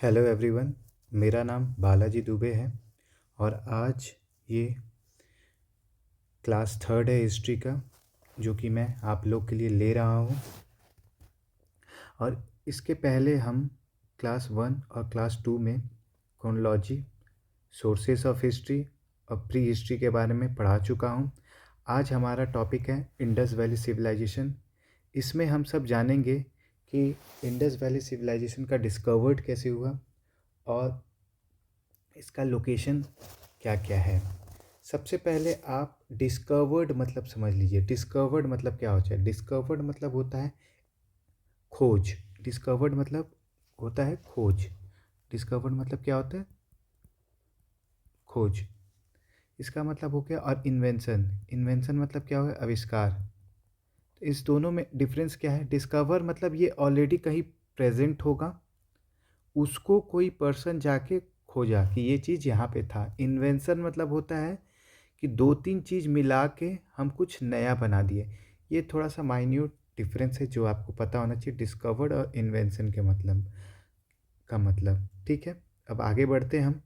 Hello everyone. मेरा नाम बालाजी दुबे है और आज ये क्लास थर्ड है हिस्ट्री का, जो कि मैं आप लोग के लिए ले रहा हूँ। और इसके पहले हम क्लास वन और क्लास टू में क्रोनोलॉजी, सोर्सेस ऑफ हिस्ट्री और प्री हिस्ट्री के बारे में पढ़ा चुका हूँ। आज हमारा टॉपिक है इंडस वैली सिविलाइजेशन। इसमें हम सब जानेंगे कि इंडस वैली सिविलाइजेशन का डिस्कवर्ड कैसे हुआ और इसका लोकेशन क्या क्या है। सबसे पहले आप डिस्कवर्ड मतलब समझ लीजिए। डिस्कवर्ड मतलब क्या होता है? डिस्कवर्ड मतलब होता है खोज। डिस्कवर्ड मतलब होता है खोज। डिस्कवर्ड मतलब क्या होता है? खोज। इसका मतलब हो गया। और इन्वेंशन, इन्वेंशन मतलब क्या होगा? आविष्कार। तो इस दोनों में डिफरेंस क्या है? डिस्कवर मतलब ये ऑलरेडी कहीं प्रेजेंट होगा, उसको कोई पर्सन जाके खोजा कि ये चीज़ यहाँ पे था। इन्वेंशन मतलब होता है कि दो तीन चीज़ मिला के हम कुछ नया बना दिए। ये थोड़ा सा माइन्यूट डिफरेंस है जो आपको पता होना चाहिए डिस्कवर्ड और इन्वेंशन के मतलब। ठीक है, अब आगे बढ़ते हैं हम।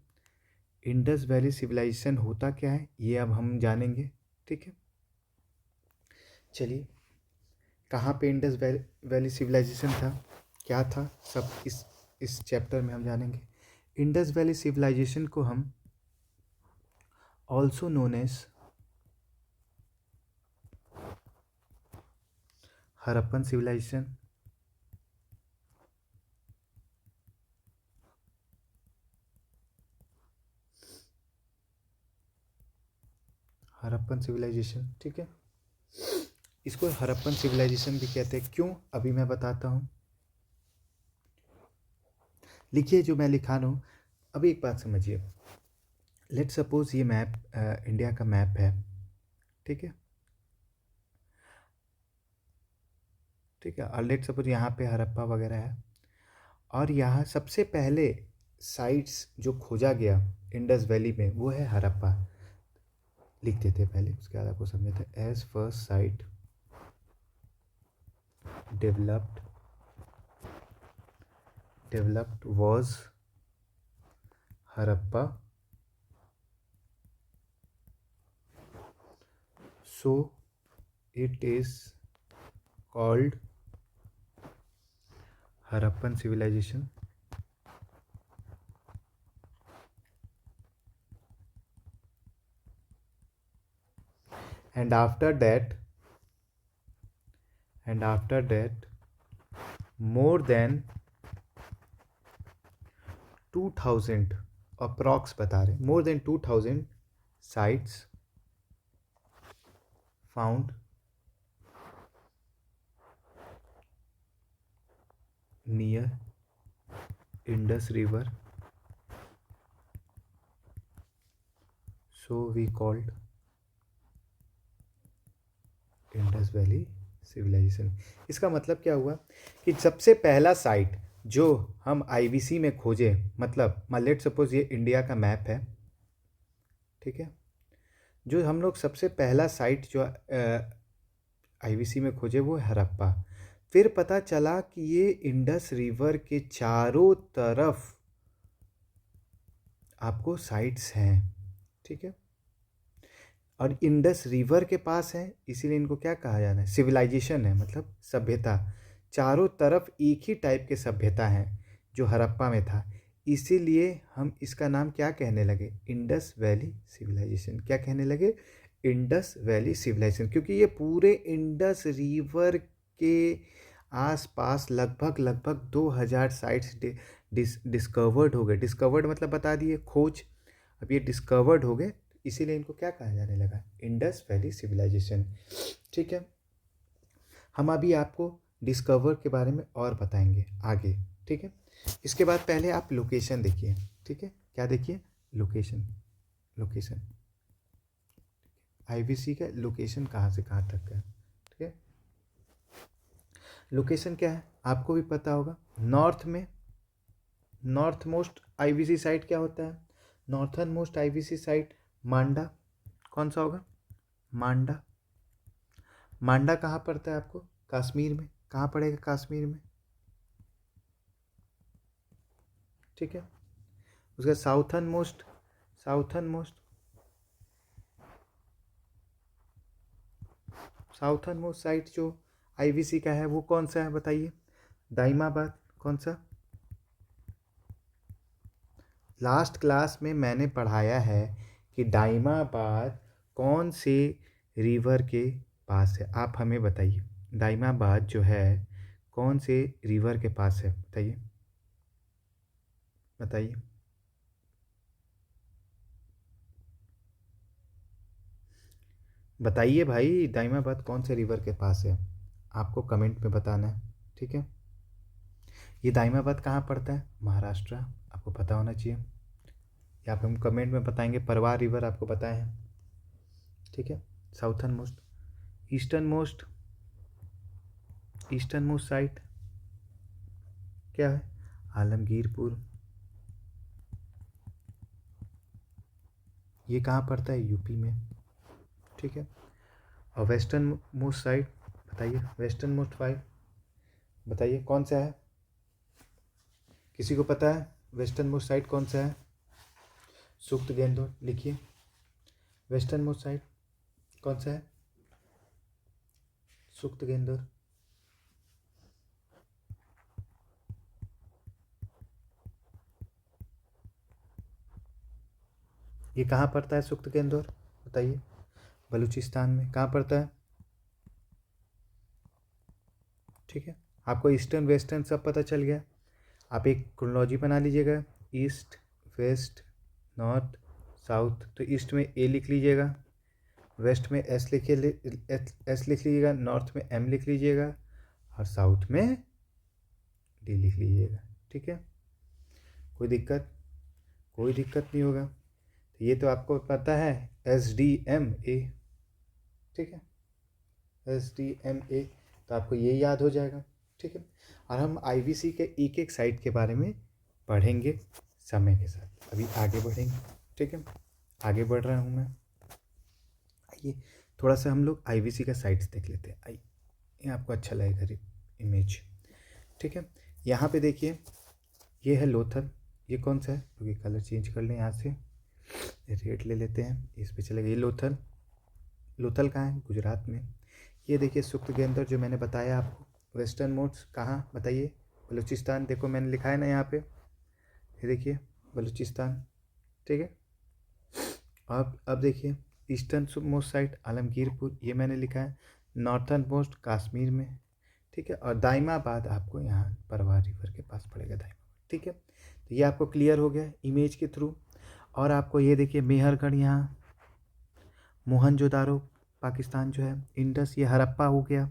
इंडस वैली सिविलाइजेशन होता क्या है ये अब हम जानेंगे। ठीक है, चलिए। कहाँ पे इंडस वैली सिविलाइजेशन था, क्या था, सब इस चैप्टर में हम जानेंगे। इंडस वैली सिविलाइजेशन को हम also known as Harappan civilisation, Harappan civilisation, ठीक है। इसको हड़प्पन सिविलाइजेशन भी कहते हैं। क्यों? अभी मैं बताता हूँ। लिखिए जो मैं लिखा रहा हूँ। अभी एक बात समझिए। लेट सपोज ये मैप इंडिया का मैप है, ठीक है। ठीक है, और लेट सपोज यहाँ पे हड़प्पा वगैरह है, और यहाँ सबसे पहले साइट्स जो खोजा गया इंडस वैली में वो है हड़प्पा। लिख देते हैं पहले, उसके बाद आपको समझते हैं। As first site developed was Harappa, so it is called Harappan civilization. And after that more than 2000 approx बता रहे, more than 2000 sites found near Indus River, so we called Indus valley civilisation. इसका मतलब क्या हुआ कि सबसे पहला साइट जो हम आईवीसी में खोजे, मतलब लेट सपोज ये इंडिया का मैप है, ठीक है। जो हम लोग सबसे पहला साइट जो आईवीसी में खोजे वो है हड़प्पा। फिर पता चला कि ये इंडस रिवर के चारों तरफ आपको साइट्स हैं, ठीक है। और इंडस रिवर के पास है, इसीलिए इनको क्या कहा जाता है? सिविलाइजेशन है, मतलब सभ्यता। चारों तरफ एक ही टाइप के सभ्यता हैं जो हड़प्पा में था, इसीलिए हम इसका नाम क्या कहने लगे? Indus valley civilisation. क्या कहने लगे? इंडस वैली सिविलाइजेशन, क्योंकि ये पूरे इंडस रिवर के आसपास लगभग 2000 साइट्स डिस्कवर्ड हो गए। डिस्कवर्ड मतलब बता दिए, खोज। अब ये डिस्कवर्ड हो गए, इसीलिए इनको क्या कहा जाने लगा? इंडस वैली सिविलाइजेशन, ठीक है। हम अभी आपको डिस्कवर के बारे में और बताएंगे आगे, ठीक है। इसके बाद पहले आप लोकेशन देखिए, ठीक है। क्या देखिए? लोकेशन। लोकेशन आईवीसी का लोकेशन कहाँ से कहाँ तक है, ठीक है। लोकेशन क्या है आपको भी पता होगा। नॉर्थ में नॉर्थ मोस्ट आईवीसी साइट क्या होता है? नॉर्थन मोस्ट आईवीसी साइट मांडा। कौन सा होगा? मांडा। मांडा कहाँ पड़ता है आपको? कश्मीर में। कहाँ पड़ेगा? कश्मीर में। ठीक है। उसका साउथर्न मोस्ट साइट जो आईवीसी का है वो कौन सा है बताइए? दाइमाबाद। कौन सा? लास्ट क्लास में मैंने पढ़ाया है कि दाइमाबाद कौन से रिवर के पास है, आप हमें बताइए। दाइमाबाद जो है कौन से रिवर के पास है, बताइए बताइए। बताइए भाई, दाइमाबाद कौन से रिवर के पास है, आपको कमेंट में बताना है। ठीक है। ये दाइमाबाद कहाँ पड़ता है? महाराष्ट्र, आपको पता होना चाहिए। या आप हम कमेंट में बताएंगे परवार रिवर आपको पता है। ठीक है। Southern most, eastern most site क्या है? आलमगीरपुर। ये कहाँ पड़ता है? यूपी में। ठीक है। और वेस्टर्न मोस्ट साइट बताइए, वेस्टर्न मोस्ट साइट बताइए कौन सा है? किसी को पता है वेस्टर्न मोस्ट साइट कौन सा है? सुक्त गेंदोर लिखिए। वेस्टर्न मोस्ट साइट कौन सा है? सुक्त गेंदोर। ये कहाँ पड़ता है सुक्त गेंदोर, बताइए? बलूचिस्तान में। कहाँ पड़ता है? ठीक है। आपको ईस्टर्न वेस्टर्न सब पता चल गया। आप एक क्रोनोलॉजी बना लीजिएगा, ईस्ट वेस्ट नॉर्थ साउथ। तो ईस्ट में ए लिख लीजिएगा, वेस्ट में एस लिख लीजिएगा, नॉर्थ में एम लिख लीजिएगा और साउथ में डी लिख लीजिएगा। ठीक है। कोई दिक्कत? कोई दिक्कत नहीं होगा। तो ये तो आपको पता है SDMA। ठीक है, SDMA। तो आपको ये याद हो जाएगा। ठीक है। और हम IVC के एक एक साइट के बारे में पढ़ेंगे समय के साथ। अभी आगे बढ़ेंगे। ठीक है, आगे बढ़ रहा हूँ मैं। आइए थोड़ा सा हम लोग IVC का साइट्स देख लेते हैं। आइए, ये आपको अच्छा लगेगा इमेज। ठीक है। यहाँ पे देखिए, ये है लोथल। ये कौन सा है? क्योंकि कलर चेंज कर लें, यहाँ से रेड ले लेते हैं, इस पे चलेगा। ये लोथल। लोथल कहाँ है? गुजरात में। ये देखिए सुक्त गेंदर जो मैंने बताया आपको। वेस्टर्न मोड्स कहाँ बताइए? बलूचिस्तान। देखो मैंने लिखा है ना यहाँ पे, ये देखिए बलूचिस्तान। ठीक है। अब देखिए ईस्टर्न मोस्ट साइड आलमगीरपुर, ये मैंने लिखा है। नॉर्थर्न मोस्ट कश्मीर में। ठीक है। और दाइमाबाद आपको यहाँ परवार रिवर के पास पड़ेगा, दाइमाबाद। ठीक है। तो ये आपको क्लियर हो गया इमेज के थ्रू। और आपको ये देखिए मेहरगढ़ यहाँ, मोहनजोदारो पाकिस्तान जो है, इंडस ये हड़प्पा हो गया,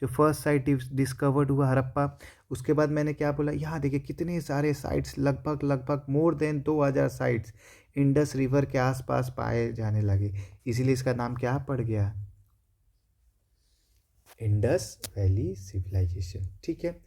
जो फर्स्ट साइट डिस्कवर्ड हुआ हड़प्पा। उसके बाद मैंने क्या बोला, यहाँ देखिए कितने सारे साइट्स, लगभग more than 2000 sites Indus river के आसपास पाए जाने लगे। इसीलिए इसका नाम क्या पड़ गया? Indus valley civilisation. ठीक है।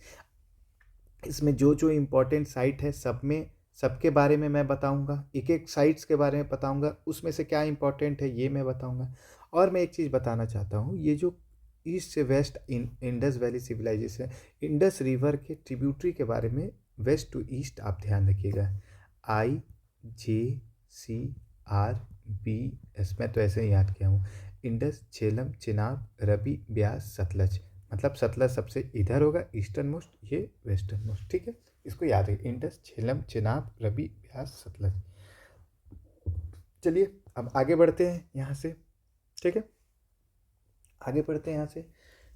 इसमें जो जो इम्पोर्टेंट साइट है सब में, सबके बारे में मैं बताऊंगा, एक एक साइट्स के बारे में बताऊंगा, उसमें से क्या इंपॉर्टेंट है ये मैं बताऊंगा। और मैं एक चीज़ बताना चाहता हूँ, ये जो ईस्ट से west Indus valley civilisation, Indus river के ट्रिब्यूटरी के बारे में वेस्ट टू ईस्ट आप ध्यान रखिएगा। IJCRBS, मैं तो ऐसे ही याद किया हूँ। इंडस, झेलम, चिनाब, रवि, ब्यास, सतलज। मतलब सतलज सबसे इधर होगा ईस्टर्न मोस्ट, ये वेस्टर्न मोस्ट। ठीक है, इसको याद रखिए। इंडस, झेलम, चिनाब, रवि, ब्यास, सतलज। चलिए अब आगे बढ़ते हैं यहाँ से। ठीक है, आगे बढ़ते हैं यहाँ से।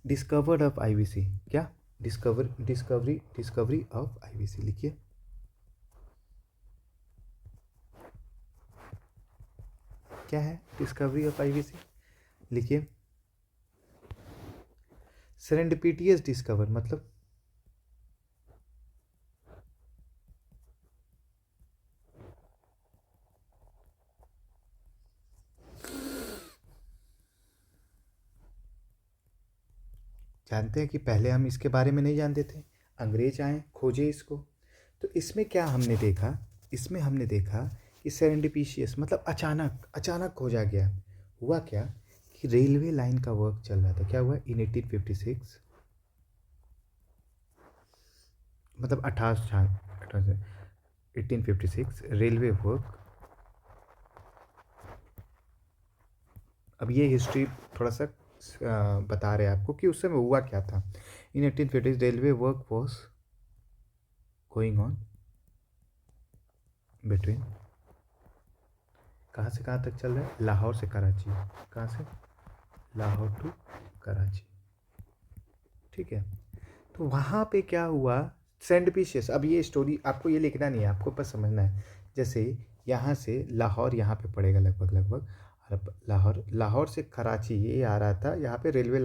डिस्कवर्ड ऑफ IVC क्या? डिस्कवरी ऑफ IVC लिखिए। क्या है डिस्कवरी ऑफ IVC? लिखिए। सेरेंडिपिटियस डिस्कवर मतलब जानते हैं कि पहले हम इसके बारे में नहीं जानते थे, अंग्रेज आए खोजे इसको। तो इसमें क्या हमने देखा? इसमें हमने देखा कि सेरेंडिपिशियस मतलब अचानक अचानक खोजा गया। हुआ क्या कि रेलवे लाइन का वर्क चल रहा था। क्या हुआ इन 1856, मतलब 18 1856 रेलवे वर्क। अब ये हिस्ट्री थोड़ा सा बता रहे हैं आपको कि उस समय हुआ क्या था। इन 1850 railway work was going on between, कहाँ से कहाँ तक चल रहा है, लाहौर से कराची, कहाँ से, लाहौर टू कराची, ठीक है। तो वहाँ पे क्या हुआ, सेंट पीशियस, अब ये स्टोरी आपको ये लिखना नहीं है, आपको बस समझना है। जैसे यहाँ से लाहौर यहाँ पे पड़ेगा लगभग लगभग, और लाहौर से कराची ये आ रहा था, यहाँ पे रेलवे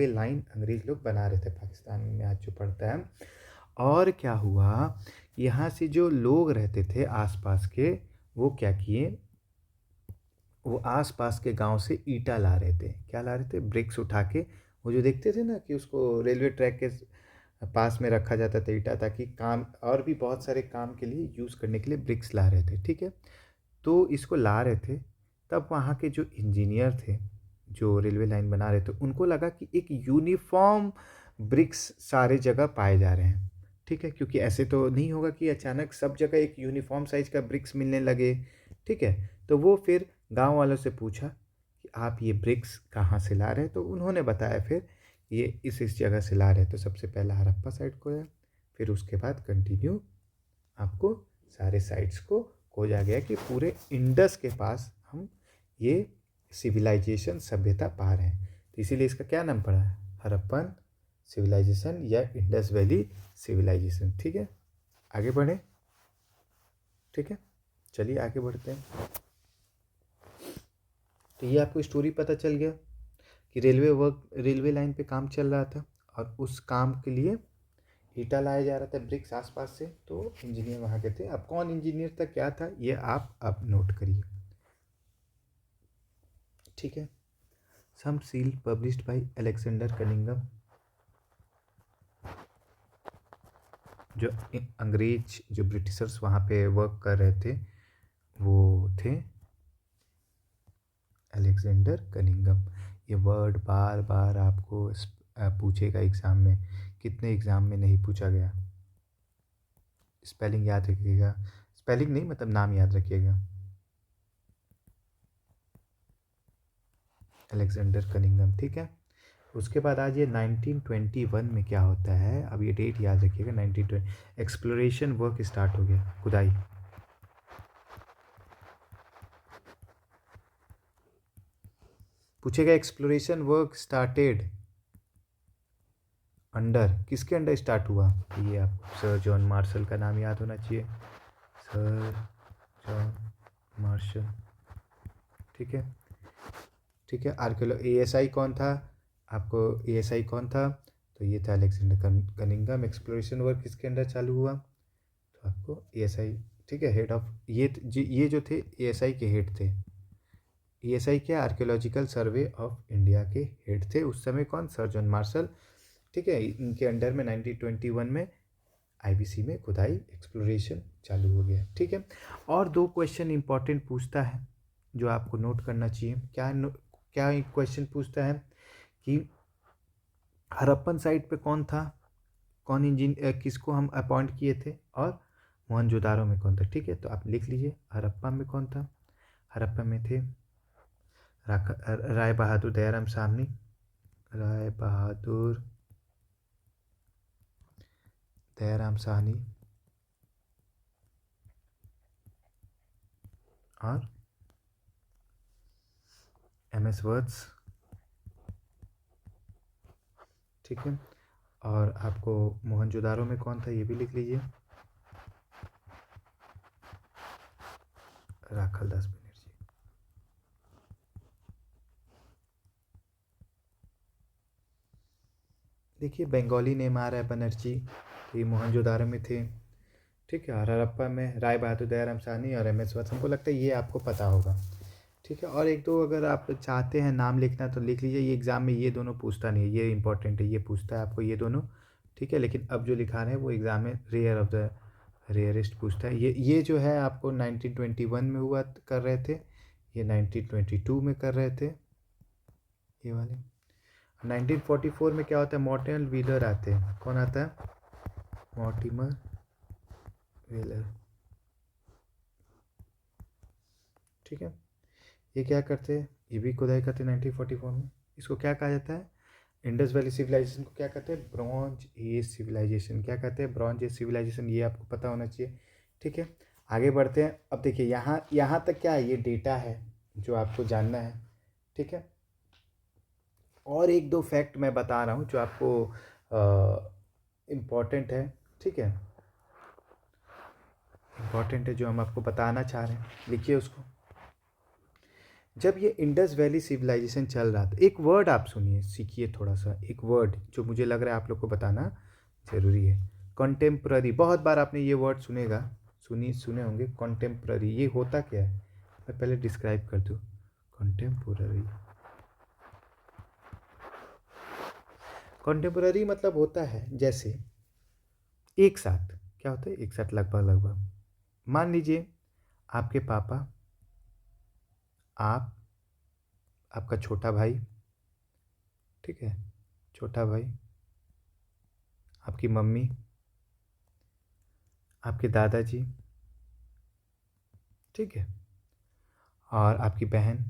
लाइन अंग्रेज लोग बना रहे थे, पाकिस्तान में आज जो पड़ता है। और क्या हुआ, यहाँ से जो लोग रहते थे आसपास के, वो क्या किए, वो आसपास के गांव से ईंटा ला रहे थे, क्या ला रहे थे, ब्रिक्स उठा के, वो जो देखते थे ना कि उसको रेलवे ट्रैक के पास में रखा जाता था ईंटा, ताकि काम और भी बहुत सारे काम के लिए यूज़ करने के लिए ब्रिक्स ला रहे थे, ठीक है। तो इसको ला रहे थे, तब वहाँ के जो इंजीनियर थे जो रेलवे लाइन बना रहे थे, उनको लगा कि एक यूनिफॉर्म ब्रिक्स सारे जगह पाए जा रहे हैं, ठीक है, क्योंकि ऐसे तो नहीं होगा कि अचानक सब जगह एक यूनिफॉर्म साइज का ब्रिक्स मिलने लगे, ठीक है। तो वो फिर गांव वालों से पूछा कि आप ये ब्रिक्स कहाँ से ला रहे हैं, तो उन्होंने बताया फिर ये इस जगह से ला रहे हैं। तो सबसे पहला हड़प्पा साइड को है, फिर उसके बाद कंटिन्यू आपको सारे साइट्स को खोजा गया कि पूरे इंडस के पास हम ये सिविलाइजेशन सभ्यता पा रहे हैं। तो इसीलिए इसका क्या नाम पड़ा है, हड़प्पन सिविलाइजेशन या इंडस वैली सिविलाइजेशन, ठीक है। आगे बढ़े, ठीक है, चलिए आगे बढ़ते हैं। तो ये आपको स्टोरी पता चल गया कि रेलवे लाइन पे काम चल रहा था, और उस काम के लिए ईटा लाया जा रहा था ब्रिक्स आसपास से, तो इंजीनियर वहाँ के थे। अब कौन इंजीनियर था, क्या था, ये आप अब नोट करिए, ठीक है। Some seal published by Alexander Cunningham, जो अंग्रेज जो ब्रिटिशर्स वहाँ पे वर्क कर रहे थे वो थे अलेक्जेंडर कनिंगम। ये वर्ड बार बार आपको पूछेगा एग्ज़ाम में, कितने एग्ज़ाम में नहीं पूछा गया। स्पेलिंग याद रखिएगा, स्पेलिंग नहीं मतलब नाम याद रखिएगा, अलेक्जेंडर कनिंगम, ठीक है। उसके बाद आज ये 1921 में क्या होता है, अब ये डेट याद रखिएगा, 1920 एक्सप्लोरेशन वर्क स्टार्ट हो गया, खुदाई। पूछेगा एक्सप्लोरेशन वर्क स्टार्टेड अंडर, किसके अंडर स्टार्ट हुआ, ये आपको सर जॉन मार्शल का नाम याद होना चाहिए, सर जॉन मार्शल, ठीक है, ठीक है। एएसआई कौन था, आपको एएसआई कौन था, तो ये था अलेक्जेंडर कनिंगम। एक्सप्लोरेशन वर्क किसके अंडर चालू हुआ, तो आपको एएसआई, ठीक है, हेड ऑफ ये जो थे एएसआई के हेड थे। एएसआई क्या, आर्कियोलॉजिकल सर्वे ऑफ इंडिया के हेड थे उस समय, कौन, सर जॉन मार्शल, ठीक है। इनके अंडर में 1921 में आईबीसी में खुदाई एक्सप्लोरेशन चालू हो गया, ठीक है। और दो क्वेश्चन इंपॉर्टेंट पूछता है जो आपको नोट करना चाहिए। क्या क्वेश्चन पूछता है कि हड़प्पन साइट पे कौन था, कौन किसको हम अपॉइंट किए थे, और मोहनजोदारो में कौन था, ठीक है। तो आप लिख लीजिए, हड़प्पा में कौन था, हड़प्पा में थे राय बहादुर दयाराम साहनी, राय बहादुर दयाराम साहनी और एमएस वर्ड्स, ठीक है। और आपको मोहनजोदारो में कौन था ये भी लिख लीजिए, राखल दास बनर्जी। देखिए बंगाली नेम आ रहा है बनर्जी, तो ये मोहनजोदारो में थे, ठीक है। और हड़प्पा में राय बहादुर दयाराम साहनी और एमएस वर्ड्स, हमको लगता है ये आपको पता होगा, ठीक है। और एक दो अगर आप चाहते हैं नाम लिखना तो लिख लीजिए, ये एग्ज़ाम में ये दोनों पूछता नहीं है, ये इंपॉर्टेंट है, ये पूछता है आपको ये दोनों, ठीक है। लेकिन अब जो लिखा रहे हैं वो एग्ज़ाम में रेयर ऑफ द रेयरेस्ट पूछता है। ये जो है आपको 1921 में हुआ कर रहे थे, ये 1922 में कर रहे थे, ये वाले। 1944 में क्या होता है, मॉर्टिमर व्हीलर आते हैं, कौन आता है, मॉर्टिमर वेलर, ठीक है। ये क्या करते हैं, ये भी खुदाई करते हैं 1944 में। इसको क्या कहा जाता है, इंडस वैली सिविलाइजेशन को क्या कहते हैं, ब्रॉन्ज एज सिविलाइजेशन। क्या कहते हैं, ब्रॉन्ज एज सिविलाइजेशन, ये आपको पता होना चाहिए, ठीक है। आगे बढ़ते हैं। अब देखिए यहाँ यहाँ तक क्या है, ये डेटा है जो आपको जानना है, ठीक है। और एक दो फैक्ट मैं बता रहा हूँ जो आपको इम्पॉर्टेंट है, ठीक है, इम्पॉर्टेंट है जो हम आपको बताना चाह रहे हैं, लिखिए उसको। जब ये इंडस वैली सिविलाइजेशन चल रहा था, एक वर्ड आप सुनिए, सीखिए थोड़ा सा, एक वर्ड जो मुझे लग रहा है आप लोग को बताना ज़रूरी है। कॉन्टेम्प्ररी, बहुत बार आपने ये वर्ड सुनेगा, सुने होंगे। कॉन्टेम्प्ररी ये होता क्या है, मैं पहले डिस्क्राइब कर दूँ। कॉन्टेम्पोररी, कॉन्टेम्पोररी मतलब होता है जैसे एक साथ, क्या होता है, एक साथ लगभग लगभग। मान लीजिए आपके पापा, आप, आपका छोटा भाई, ठीक है, छोटा भाई, आपकी मम्मी, आपके दादाजी, ठीक है, और आपकी बहन,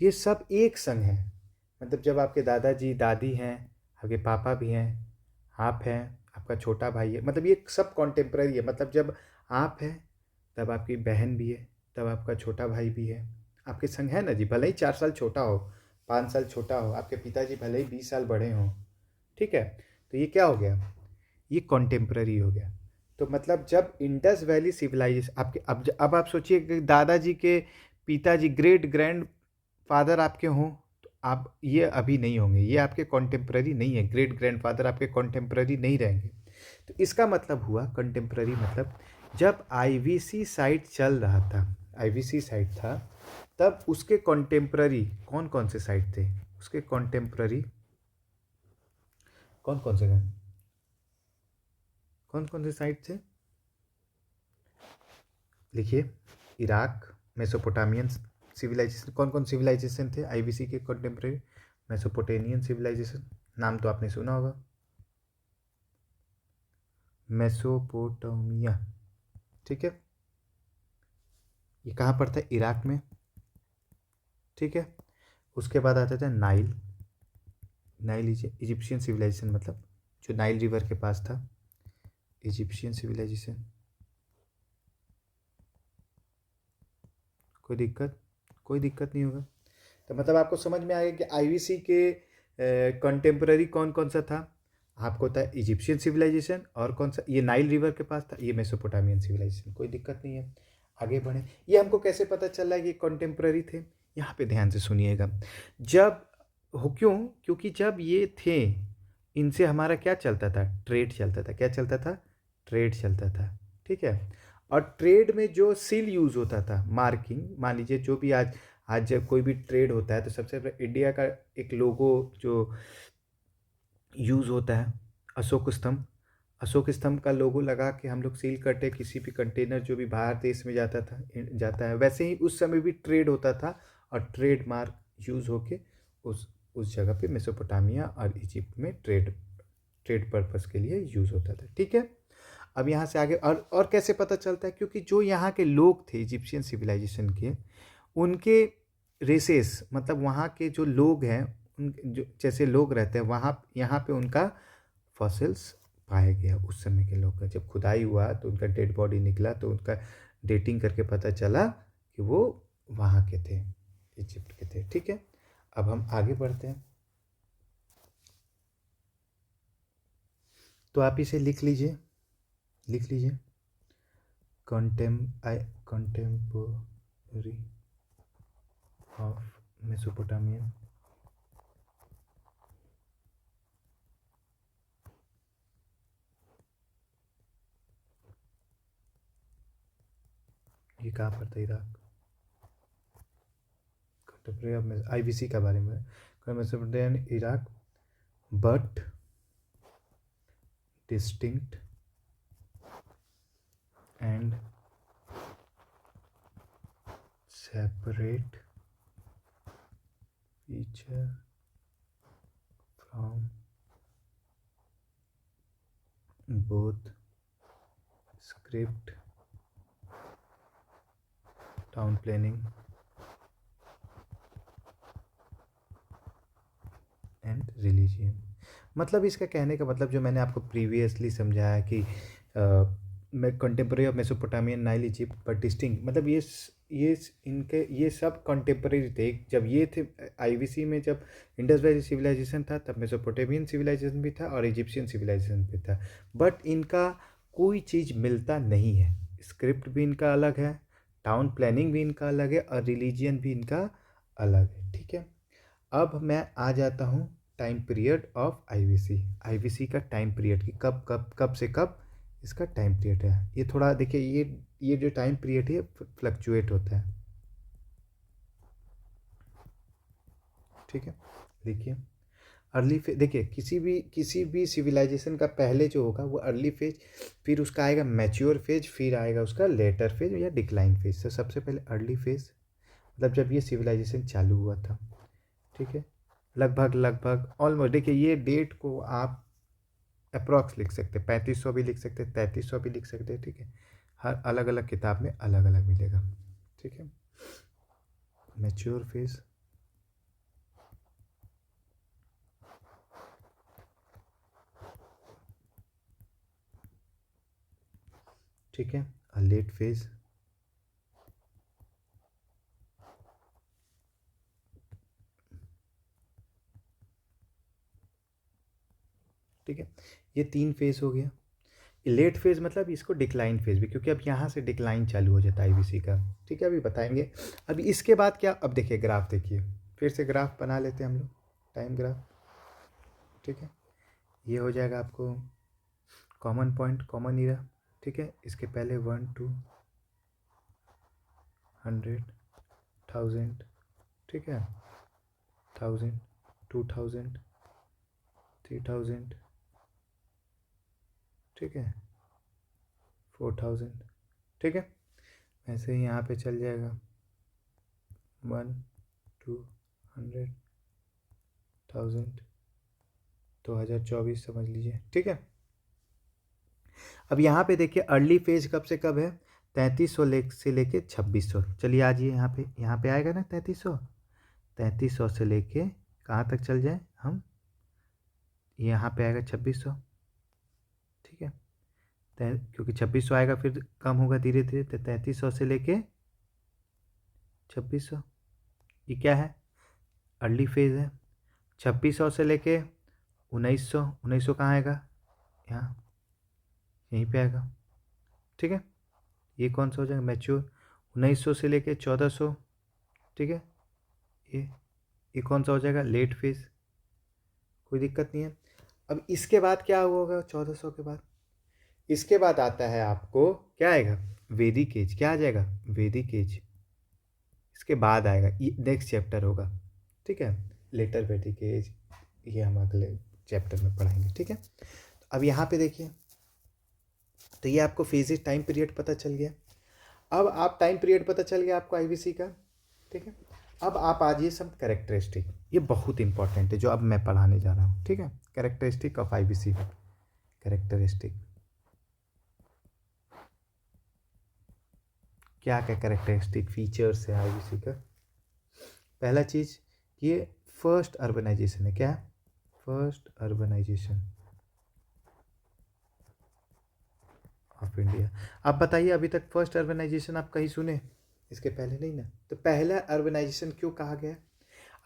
ये सब एक संग है। मतलब जब आपके दादाजी दादी हैं, आपके पापा भी हैं, आप हैं, आपका छोटा भाई है, मतलब ये सब कॉन्टेम्प्ररी है। मतलब जब आप हैं तब आपकी बहन भी है, तब आपका छोटा भाई भी है, आपके संग है ना जी। भले ही 4 साल छोटा हो, 5 साल छोटा हो, आपके पिताजी भले ही 20 साल बड़े हों, ठीक है। तो ये क्या हो गया, ये कॉन्टेम्प्ररी हो गया। तो मतलब जब इंडस वैली सिविलाइजेशन आपके, अब आप सोचिए कि दादाजी के पिताजी, ग्रेट ग्रैंड फादर आपके हों, तो आप ये अभी नहीं होंगे, ये आपके कॉन्टेम्प्ररी नहीं है, ग्रेट ग्रैंड फादर आपके कॉन्टेम्प्ररी नहीं रहेंगे। तो इसका मतलब हुआ कंटेम्प्ररी, मतलब जब आईवीसी साइट चल रहा था, आईवीसी साइट था, तब उसके कॉन्टेम्प्ररी कौन कौन से साइट थे, उसके कॉन्टेम्प्ररी कौन कौन से हैं, कौन कौन से साइट थे, लिखिए। इराक, मेसोपोटामियन सिविलाइजेशन, कौन कौन सिविलाइजेशन थे आईवीसी के कॉन्टेम्प्ररी, मेसोपोटेनियन सिविलाइजेशन, नाम तो आपने सुना होगा, मेसोपोटामिया, ठीक है। ये कहाँ पर था, इराक में, ठीक है। उसके बाद आता था नाइल, नाइल इजिप्शियन सिविलाइजेशन, मतलब जो नाइल रिवर के पास था, इजिप्शियन सिविलाइजेशन। कोई दिक्कत, कोई दिक्कत नहीं होगा। तो मतलब आपको समझ में आ गया कि आईवीसी के कंटेम्प्ररी कौन कौन सा था। आपको था इजिप्शियन सिविलाइजेशन, और कौन सा, ये नाइल रिवर के पास था, ये मेसोपोटामियन सिविलाइजेशन। कोई दिक्कत नहीं है, आगे बढ़ें। ये हमको कैसे पता चल रहा है कि कंटेम्प्ररी थे, यहाँ पे ध्यान से सुनिएगा। जब हो, क्यों, क्योंकि जब ये थे, इनसे हमारा क्या चलता था, ट्रेड चलता था। क्या चलता था, ट्रेड चलता था, ठीक है। और ट्रेड में जो सील यूज़ होता था, मार्किंग, मान लीजिए जो भी आज आज जब कोई भी ट्रेड होता है तो सबसे पहले इंडिया का एक लोगो जो यूज़ होता है, अशोक स्तंभ, अशोक स्तंभ का लोगो लगा के हम लोग सील करते, किसी भी कंटेनर जो भी बाहर देश में जाता था, जाता है। वैसे ही उस समय भी ट्रेड होता था, और ट्रेड मार्क यूज़ होके उस जगह पे मेसोपोटामिया और इजिप्ट में ट्रेड ट्रेड पर्पस के लिए यूज़ होता था, ठीक है। अब यहाँ से आगे और कैसे पता चलता है, क्योंकि जो यहाँ के लोग थे इजिप्शियन सिविलाइजेशन के, उनके रेसेस, मतलब वहाँ के जो लोग हैं, उन जो जैसे लोग रहते हैं वहाँ, यहाँ पे उनका फॉसिल्स पाया गया। उस समय के लोग का जब खुदाई हुआ तो उनका डेड बॉडी निकला, तो उनका डेटिंग करके पता चला कि वो वहाँ के थे, इजिप्ट के थे, ठीक है। अब हम आगे बढ़ते हैं, तो आप इसे लिख लीजिए, लिख लीजिए। कंटेम्पोरी ऑफ मेसोपोटामियन, ये कहाँ पर था, इराक। कंटेम्प्रेरी ऑफ आईवीसी के बारे में, Mesopotamian, Iraq, but distinct and separate feature from both script, town planning and religion. मतलब इसका कहने का मतलब जो मैंने आपको प्रीवियसली समझाया कि मैं contemporary of Mesopotamian, Nile, Egypt but distinct, मतलब ये इनके ये सब कंटेम्प्रेरी थे। जब ये थे आईवीसी में, जब इंडस वैली सिविलाइजेशन था तब मेसोपोटामियन सिविलाइजेशन भी था और इजिप्शियन सिविलाइजेशन भी था, बट इनका कोई चीज़ मिलता नहीं है। स्क्रिप्ट भी इनका अलग है, टाउन प्लानिंग भी इनका अलग है और रिलीजियन भी इनका अलग है। ठीक है, अब मैं आ जाता हूँ time period of IVC. IVC का टाइम पीरियड कि कब कब कब से कब इसका टाइम पीरियड है। ये थोड़ा देखिए, ये जो टाइम पीरियड है फ्लक्चुएट होता है। ठीक है, देखिए अर्ली फेज, देखिए किसी भी सिविलाइजेशन का पहले जो होगा वो अर्ली फेज, फिर उसका आएगा मैच्योर फेज, फिर आएगा उसका लेटर फेज या डिक्लाइन फेज। तो सबसे पहले अर्ली फेज, मतलब जब ये सिविलाइजेशन चालू हुआ था। ठीक है, लगभग ऑलमोस्ट, देखिए ये डेट को आप अप्रॉक्स लिख सकते हैं, 3500 भी लिख सकते हैं, 3300 भी लिख सकते हैं। ठीक है, हर अलग अलग किताब में अलग अलग मिलेगा। ठीक है, मैच्योर फेज, ठीक है, लेट फेज, ठीक है, ये 3 फेज हो गया। लेट फेज मतलब इसको डिक्लाइन फेज भी, क्योंकि अब यहाँ से डिक्लाइन चालू हो जाता है आईवीसी का। ठीक है, अभी बताएंगे। अभी इसके बाद क्या, अब देखिए ग्राफ, देखिए फिर से ग्राफ बना लेते हैं हम लोग, टाइम ग्राफ। ठीक है, ये हो जाएगा आपको कॉमन पॉइंट, कॉमन ईरा। ठीक है, इसके पहले 1 2 100 1000, ठीक है, 1000 2000 3000, ठीक है, 4000, ठीक है। ऐसे ही यहाँ पे चल जाएगा 1 2 100 1000 2024 समझ लीजिए। ठीक है, अब यहाँ पे देखिए अर्ली फेज कब से कब है, 3300 से लेके 2600। चलिए आज ये यहाँ पे आएगा ना 3300 से लेके कहाँ तक चल जाए हम, यहाँ पे आएगा 2600। ठीक है, क्योंकि 2600 आएगा फिर कम होगा धीरे धीरे, तो 3300 से लेके 2600, ये क्या है, अर्ली फेज है। 2600 से लेके 1900, 1900 कहाँ आएगा, यहाँ यहीं पे आएगा। ठीक है, ये कौन सा हो जाएगा, मैच्योर। 1900 से लेके 1400, ठीक है, ये कौन सा हो जाएगा, लेट फेज, कोई दिक्कत नहीं है। अब इसके बाद क्या होगा 1400 के बाद, इसके बाद आता है आपको क्या आएगा, वैदिक एज। क्या आ जाएगा, वैदिक एज। इसके बाद आएगा ये नेक्स्ट चैप्टर होगा। ठीक है, लेटर वैदिक एज, ये हम अगले चैप्टर में पढ़ाएंगे। ठीक है, तो अब यहाँ पे देखिए, तो ये आपको फेजेस टाइम पीरियड पता चल गया। अब आप टाइम पीरियड पता चल गया आपको आईवीसी का। ठीक है, अब आप आ जाइए सब कैरेक्टरिस्टिक, ये बहुत इंपॉर्टेंट है जो अब मैं पढ़ाने जा रहा हूँ। ठीक है, कैरेक्टरिस्टिक ऑफ आईवीसी, कैरेक्टरिस्टिक क्या क्या कैरेक्टरिस्टिक फीचर्स है आईवीसी का। पहला चीज़, ये फर्स्ट अर्बनाइजेशन है। क्या, फर्स्ट अर्बनाइजेशन ऑफ इंडिया। आप बताइए अभी तक फर्स्ट अर्बनाइजेशन आप कहीं सुने, इसके पहले नहीं ना। तो पहला अर्बनाइजेशन क्यों कहा गया,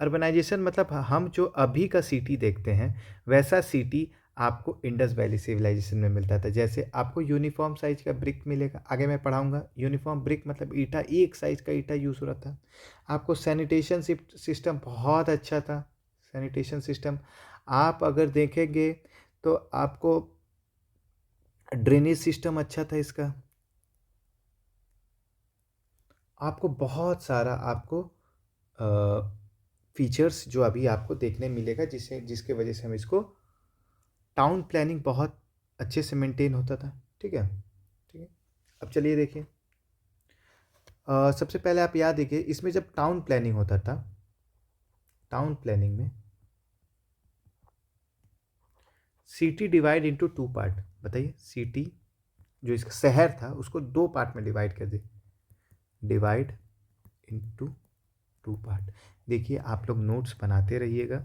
अर्बनाइजेशन मतलब हम जो अभी का सिटी देखते हैं वैसा सिटी आपको इंडस वैली सिविलाइजेशन में मिलता था। जैसे आपको यूनिफॉर्म साइज का ब्रिक मिलेगा, आगे मैं पढ़ाऊंगा। यूनिफॉर्म ब्रिक मतलब ईटा, एक साइज का ईटा यूज़ हो रहा था। आपको सैनिटेशन सिस्टम बहुत अच्छा था, सैनिटेशन सिस्टम आप अगर देखेंगे तो आपको ड्रेनेज सिस्टम अच्छा था इसका। आपको बहुत सारा आपको फीचर्स जो अभी आपको देखने मिलेगा, जिसके वजह से हम इसको, टाउन प्लानिंग बहुत अच्छे से मेंटेन होता था। ठीक है, ठीक है। अब चलिए देखिए, सबसे पहले आप याद देखिए, इसमें जब टाउन प्लानिंग होता था, टाउन प्लानिंग में सिटी डिवाइड इनटू 2 पार्ट। बताइए, सिटी जो इसका शहर था उसको 2 पार्ट में डिवाइड कर दे, डिवाइड इनटू 2 पार्ट। देखिए आप लोग नोट्स बनाते रहिएगा,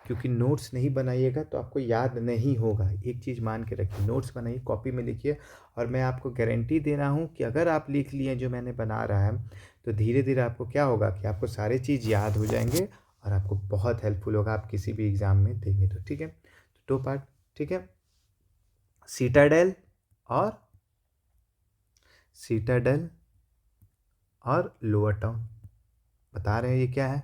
क्योंकि नोट्स नहीं बनाइएगा तो आपको याद नहीं होगा। एक चीज़ मान के रखिए, नोट्स बनाइए, कॉपी में लिखिए, और मैं आपको गारंटी दे रहा हूँ कि अगर आप लिख लिए जो मैंने बना रहा है तो धीरे धीरे आपको क्या होगा कि आपको सारे चीज़ याद हो जाएंगे और आपको बहुत हेल्पफुल होगा, आप किसी भी एग्ज़ाम में देंगे तो। ठीक है, तो 2 पार्ट। ठीक है, सीटाडेल और सीटाडेल और लोअर टाउन बता रहे हैं ये क्या है।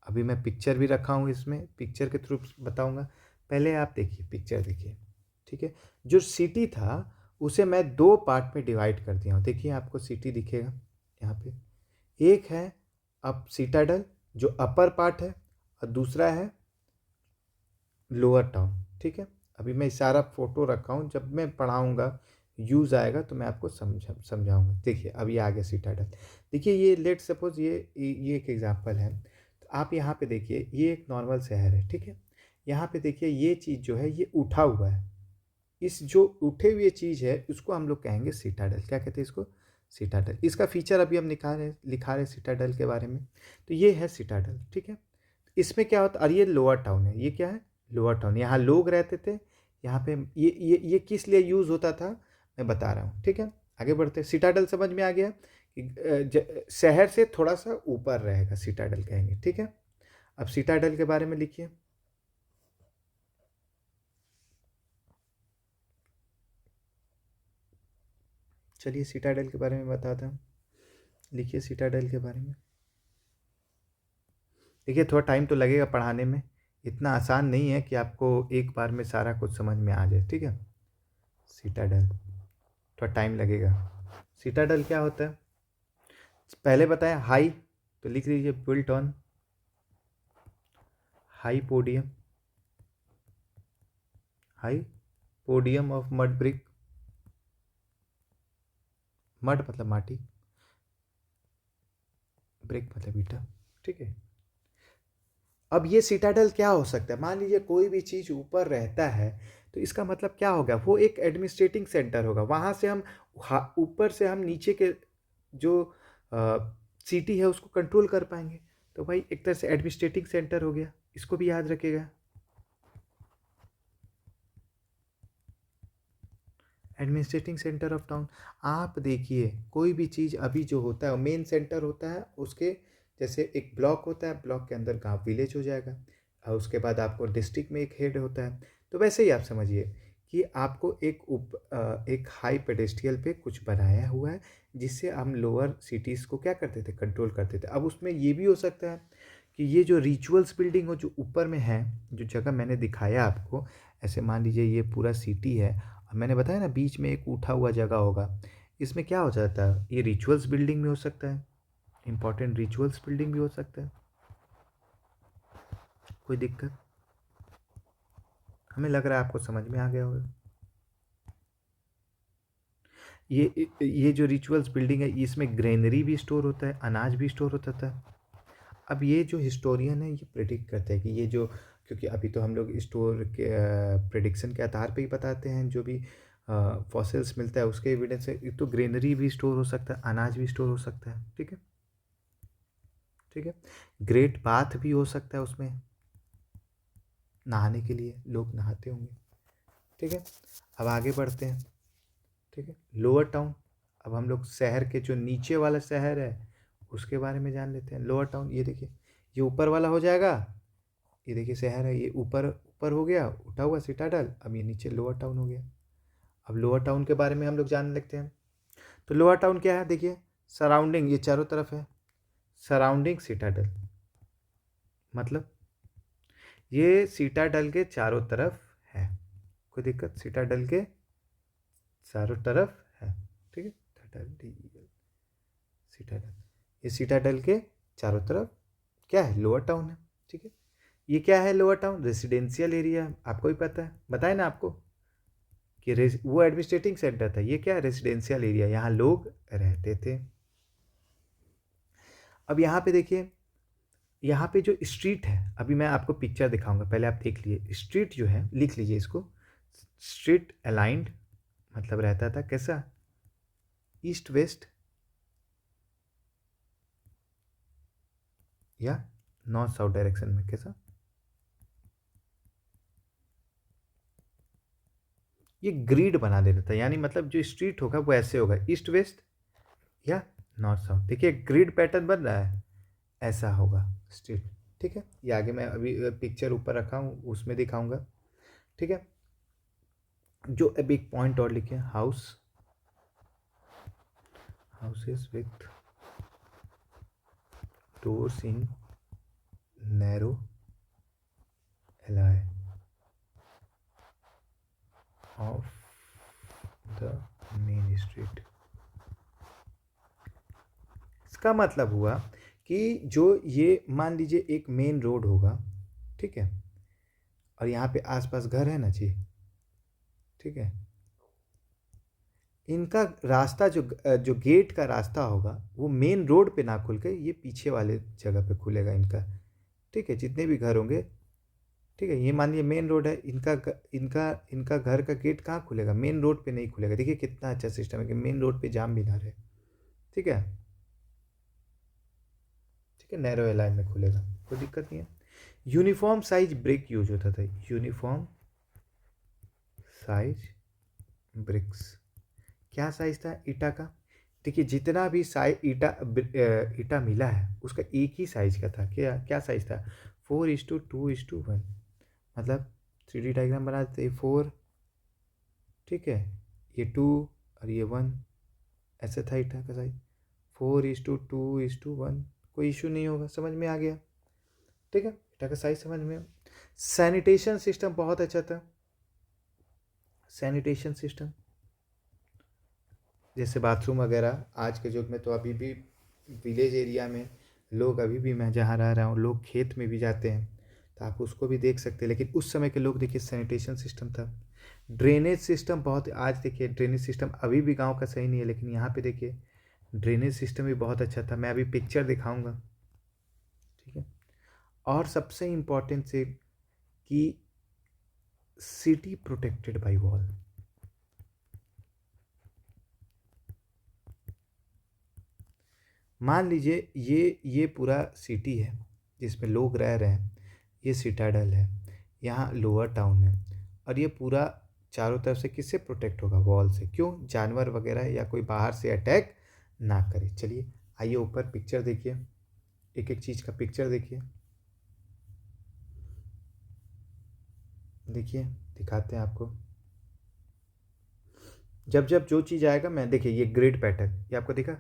अभी मैं पिक्चर भी रखा हूँ, इसमें पिक्चर के थ्रू बताऊंगा। पहले आप देखिए, पिक्चर देखिए। ठीक है, जो सिटी था उसे मैं 2 पार्ट में डिवाइड कर दिया हूँ। देखिए आपको सिटी दिखेगा यहाँ पे, एक है अब सीटाडल जो अपर पार्ट है और दूसरा है लोअर टाउन। ठीक है, अभी मैं सारा फोटो रखा हूँ, जब मैं पढ़ाऊँगा यूज़ आएगा तो मैं आपको समझाऊँगा। देखिए अभी आ गया सीटाडल। देखिए ये लेट सपोज ये एक एग्जांपल है, तो आप यहाँ पे देखिए ये एक नॉर्मल शहर है। ठीक है, यहाँ पे देखिए ये चीज़ जो है ये उठा हुआ है, इस जो उठे हुए चीज़ है उसको हम लोग कहेंगे सीटाडल। क्या कहते हैं इसको? सीटाडल। इसका फीचर अभी हम लिखा रहे सीटाडल के बारे में, तो ये है सीटाडल। ठीक है, इसमें क्या होता है, और ये लोअर टाउन है, ये क्या है? Lower town. यहाँ लोग रहते थे, यहाँ पे ये किस लिए यूज़ होता था मैं बता रहा हूँ। ठीक है, आगे बढ़ते हैं। सिटाडल समझ में आ गया कि शहर से थोड़ा सा ऊपर रहेगा, सिटाडल कहेंगे। ठीक है, अब सिटाडल के बारे में लिखिए। चलिए सिटाडल के बारे में बताता हूँ, लिखिए सिटाडल के बारे में। देखिए थोड़ा टाइम तो लगेगा पढ़ाने में, इतना आसान नहीं है कि आपको एक बार में सारा कुछ समझ में आ जाए। ठीक है, सिटाडल थोड़ा टाइम लगेगा। सिटाडल क्या होता है पहले बताया, हाई, तो लिख लीजिए built on high podium, high podium of mud brick, mud मतलब माटी, ब्रिक मतलब ईटा। ठीक है, अब ये सिटाडल क्या हो सकता है, मान लीजिए कोई भी चीज़ ऊपर रहता है तो इसका मतलब क्या होगा, वो एक एडमिनिस्ट्रेटिंग सेंटर होगा। वहाँ से हम ऊपर से हम नीचे के जो सिटी है उसको कंट्रोल कर पाएंगे। तो भाई एक तरह से एडमिनिस्ट्रेटिंग सेंटर हो गया, इसको भी याद रखिएगा। Administrating centre of town. आप देखिए कोई भी चीज़ अभी जो होता है मेन सेंटर होता है उसके, जैसे एक ब्लॉक होता है, ब्लॉक के अंदर गांव विलेज हो जाएगा, और उसके बाद आपको डिस्ट्रिक्ट में एक हेड होता है। तो वैसे ही आप समझिए कि आपको एक हाई पेडेस्ट्रियल पे कुछ बनाया हुआ है जिससे हम लोअर सिटीज़ को क्या करते थे, कंट्रोल करते थे। अब उसमें ये भी हो सकता है कि ये जो रिचुअल्स बिल्डिंग हो जो ऊपर में है, जो जगह मैंने दिखाया आपको, ऐसे मान लीजिए ये पूरा सिटी है, मैंने बताया ना बीच में एक उठा हुआ जगह होगा, इसमें क्या हो जाता है, ये रिचुअल्स बिल्डिंग भी हो सकता है, इंपॉर्टेंट रिचुअल्स बिल्डिंग भी हो सकता है। कोई दिक्कत? हमें लग रहा है आपको समझ में आ गया होगा। ये जो रिचुअल्स बिल्डिंग है इसमें ग्रेनरी भी स्टोर होता है, अनाज भी स्टोर होता था। अब ये जो हिस्टोरियन है ये प्रिडिक्ट करते हैं कि ये जो, क्योंकि अभी तो हम लोग स्टोर के प्रिडिक्शन के आधार पे ही बताते हैं, जो भी फॉसिल्स मिलता है उसके एविडेंस से, तो ग्रेनरी भी स्टोर हो सकता है, अनाज भी स्टोर हो सकता है। ठीक है, ठीक है, ग्रेट बाथ भी हो सकता है उसमें, नहाने के लिए लोग नहाते होंगे। ठीक है, अब आगे बढ़ते हैं। ठीक है, लोअर टाउन। अब हम लोग शहर के जो नीचे वाला शहर है उसके बारे में जान लेते हैं। लोअर टाउन, ये देखिए ये ऊपर वाला हो जाएगा, ये देखिए शहर है, ये ऊपर ऊपर हो गया उठा हुआ सिटाडल, अब ये नीचे लोअर टाउन हो गया। अब लोअर टाउन के बारे में हम लोग जानने लगते हैं। तो लोअर टाउन क्या है, देखिए सराउंडिंग, ये चारों तरफ है सराउंडिंग सिटाडल, मतलब ये सिटाडल के चारों तरफ है। कोई दिक्कत? सिटाडल के चारों तरफ है। ठीक है, सिटाडल, ये सिटाडल के चारों तरफ क्या है, लोअर टाउन है। ठीक है, ये क्या है लोअर टाउन, रेसिडेंशियल एरिया, आपको भी पता है, बताए ना आपको कि वो एडमिनिस्ट्रेटिंग सेंटर था, ये क्या है, रेसिडेंशियल एरिया, यहाँ लोग रहते थे। अब यहाँ पे देखिए, यहाँ पे जो स्ट्रीट है, अभी मैं आपको पिक्चर दिखाऊंगा, पहले आप देख लीजिए। स्ट्रीट जो है, लिख लीजिए इसको, स्ट्रीट अलाइंड मतलब रहता था कैसा, ईस्ट वेस्ट या नॉर्थ साउथ डायरेक्शन में, कैसा, ये ग्रिड बना देता था, यानी मतलब जो स्ट्रीट होगा वो ऐसे होगा, ईस्ट वेस्ट या नॉर्थ साउथ। देखिए ग्रिड पैटर्न बन रहा है, ऐसा होगा स्ट्रीट। ठीक है, ये आगे मैं अभी पिक्चर ऊपर रखा हूँ उसमें दिखाऊंगा। ठीक है, जो अभी एक पॉइंट और लिखे, houses with doors in narrow ally of the main street. इसका मतलब हुआ कि जो ये मान लीजिए एक मेन रोड होगा, ठीक है, और यहाँ पे आसपास घर है ना जी, ठीक है, इनका रास्ता जो गेट का रास्ता होगा वो मेन रोड पे ना खुल के ये पीछे वाले जगह पे खुलेगा इनका। ठीक है, जितने भी घर होंगे, ठीक है, ये मान लीजिए मेन रोड है, इनका घर का गेट कहाँ खुलेगा, मेन रोड पे नहीं खुलेगा। देखिए कितना अच्छा सिस्टम है कि मेन रोड पे जाम भी ना रहे। ठीक है, ठीक है, नैरो एलाइन में खुलेगा, कोई दिक्कत नहीं है। यूनिफॉर्म साइज ब्रिक यूज होता था, यूनिफॉर्म साइज ब्रिक्स। क्या साइज था ईटा का, देखिए जितना भी साइज ईटा मिला है उसका एक ही साइज का था। क्या क्या साइज था, 4:2:1। मतलब 3D डायग्राम बना देते, 4, ठीक है, ये 2 और ये 1, ऐसा था ईटा का साइज, 4:2:1। कोई इशू नहीं होगा, समझ में आ गया। ठीक है, ईटा का साइज समझ में। सैनिटेशन सिस्टम बहुत अच्छा था, सैनिटेशन सिस्टम जैसे बाथरूम वगैरह। आज के युग में तो अभी भी विलेज एरिया में लोग, अभी भी मैं जहाँ रह रहा हूँ, लोग खेत में भी जाते हैं, तो आप उसको भी देख सकते हैं। लेकिन उस समय के लोग देखिए सैनिटेशन सिस्टम था। ड्रेनेज सिस्टम बहुत, आज देखिए ड्रेनेज सिस्टम अभी भी गांव का सही नहीं है, लेकिन यहाँ पे देखिए ड्रेनेज सिस्टम भी बहुत अच्छा था। मैं अभी पिक्चर दिखाऊंगा। ठीक है, और सबसे इम्पोर्टेंट से कि सिटी प्रोटेक्टेड बाय वॉल। मान लीजिए ये पूरा सिटी है जिसमें लोग रह रहे हैं, ये सिटाडल है, यहाँ लोअर टाउन है, और ये पूरा चारों तरफ से किससे प्रोटेक्ट होगा, वॉल से। क्यों, जानवर वगैरह या कोई बाहर से अटैक ना करे। चलिए आइए ऊपर पिक्चर देखिए, एक एक चीज़ का पिक्चर देखिए, देखिए दिखाते हैं आपको। जब जब जो चीज़ आएगा, मैं देखिए ये ग्रिड पैटर्न, ये आपको दिखा,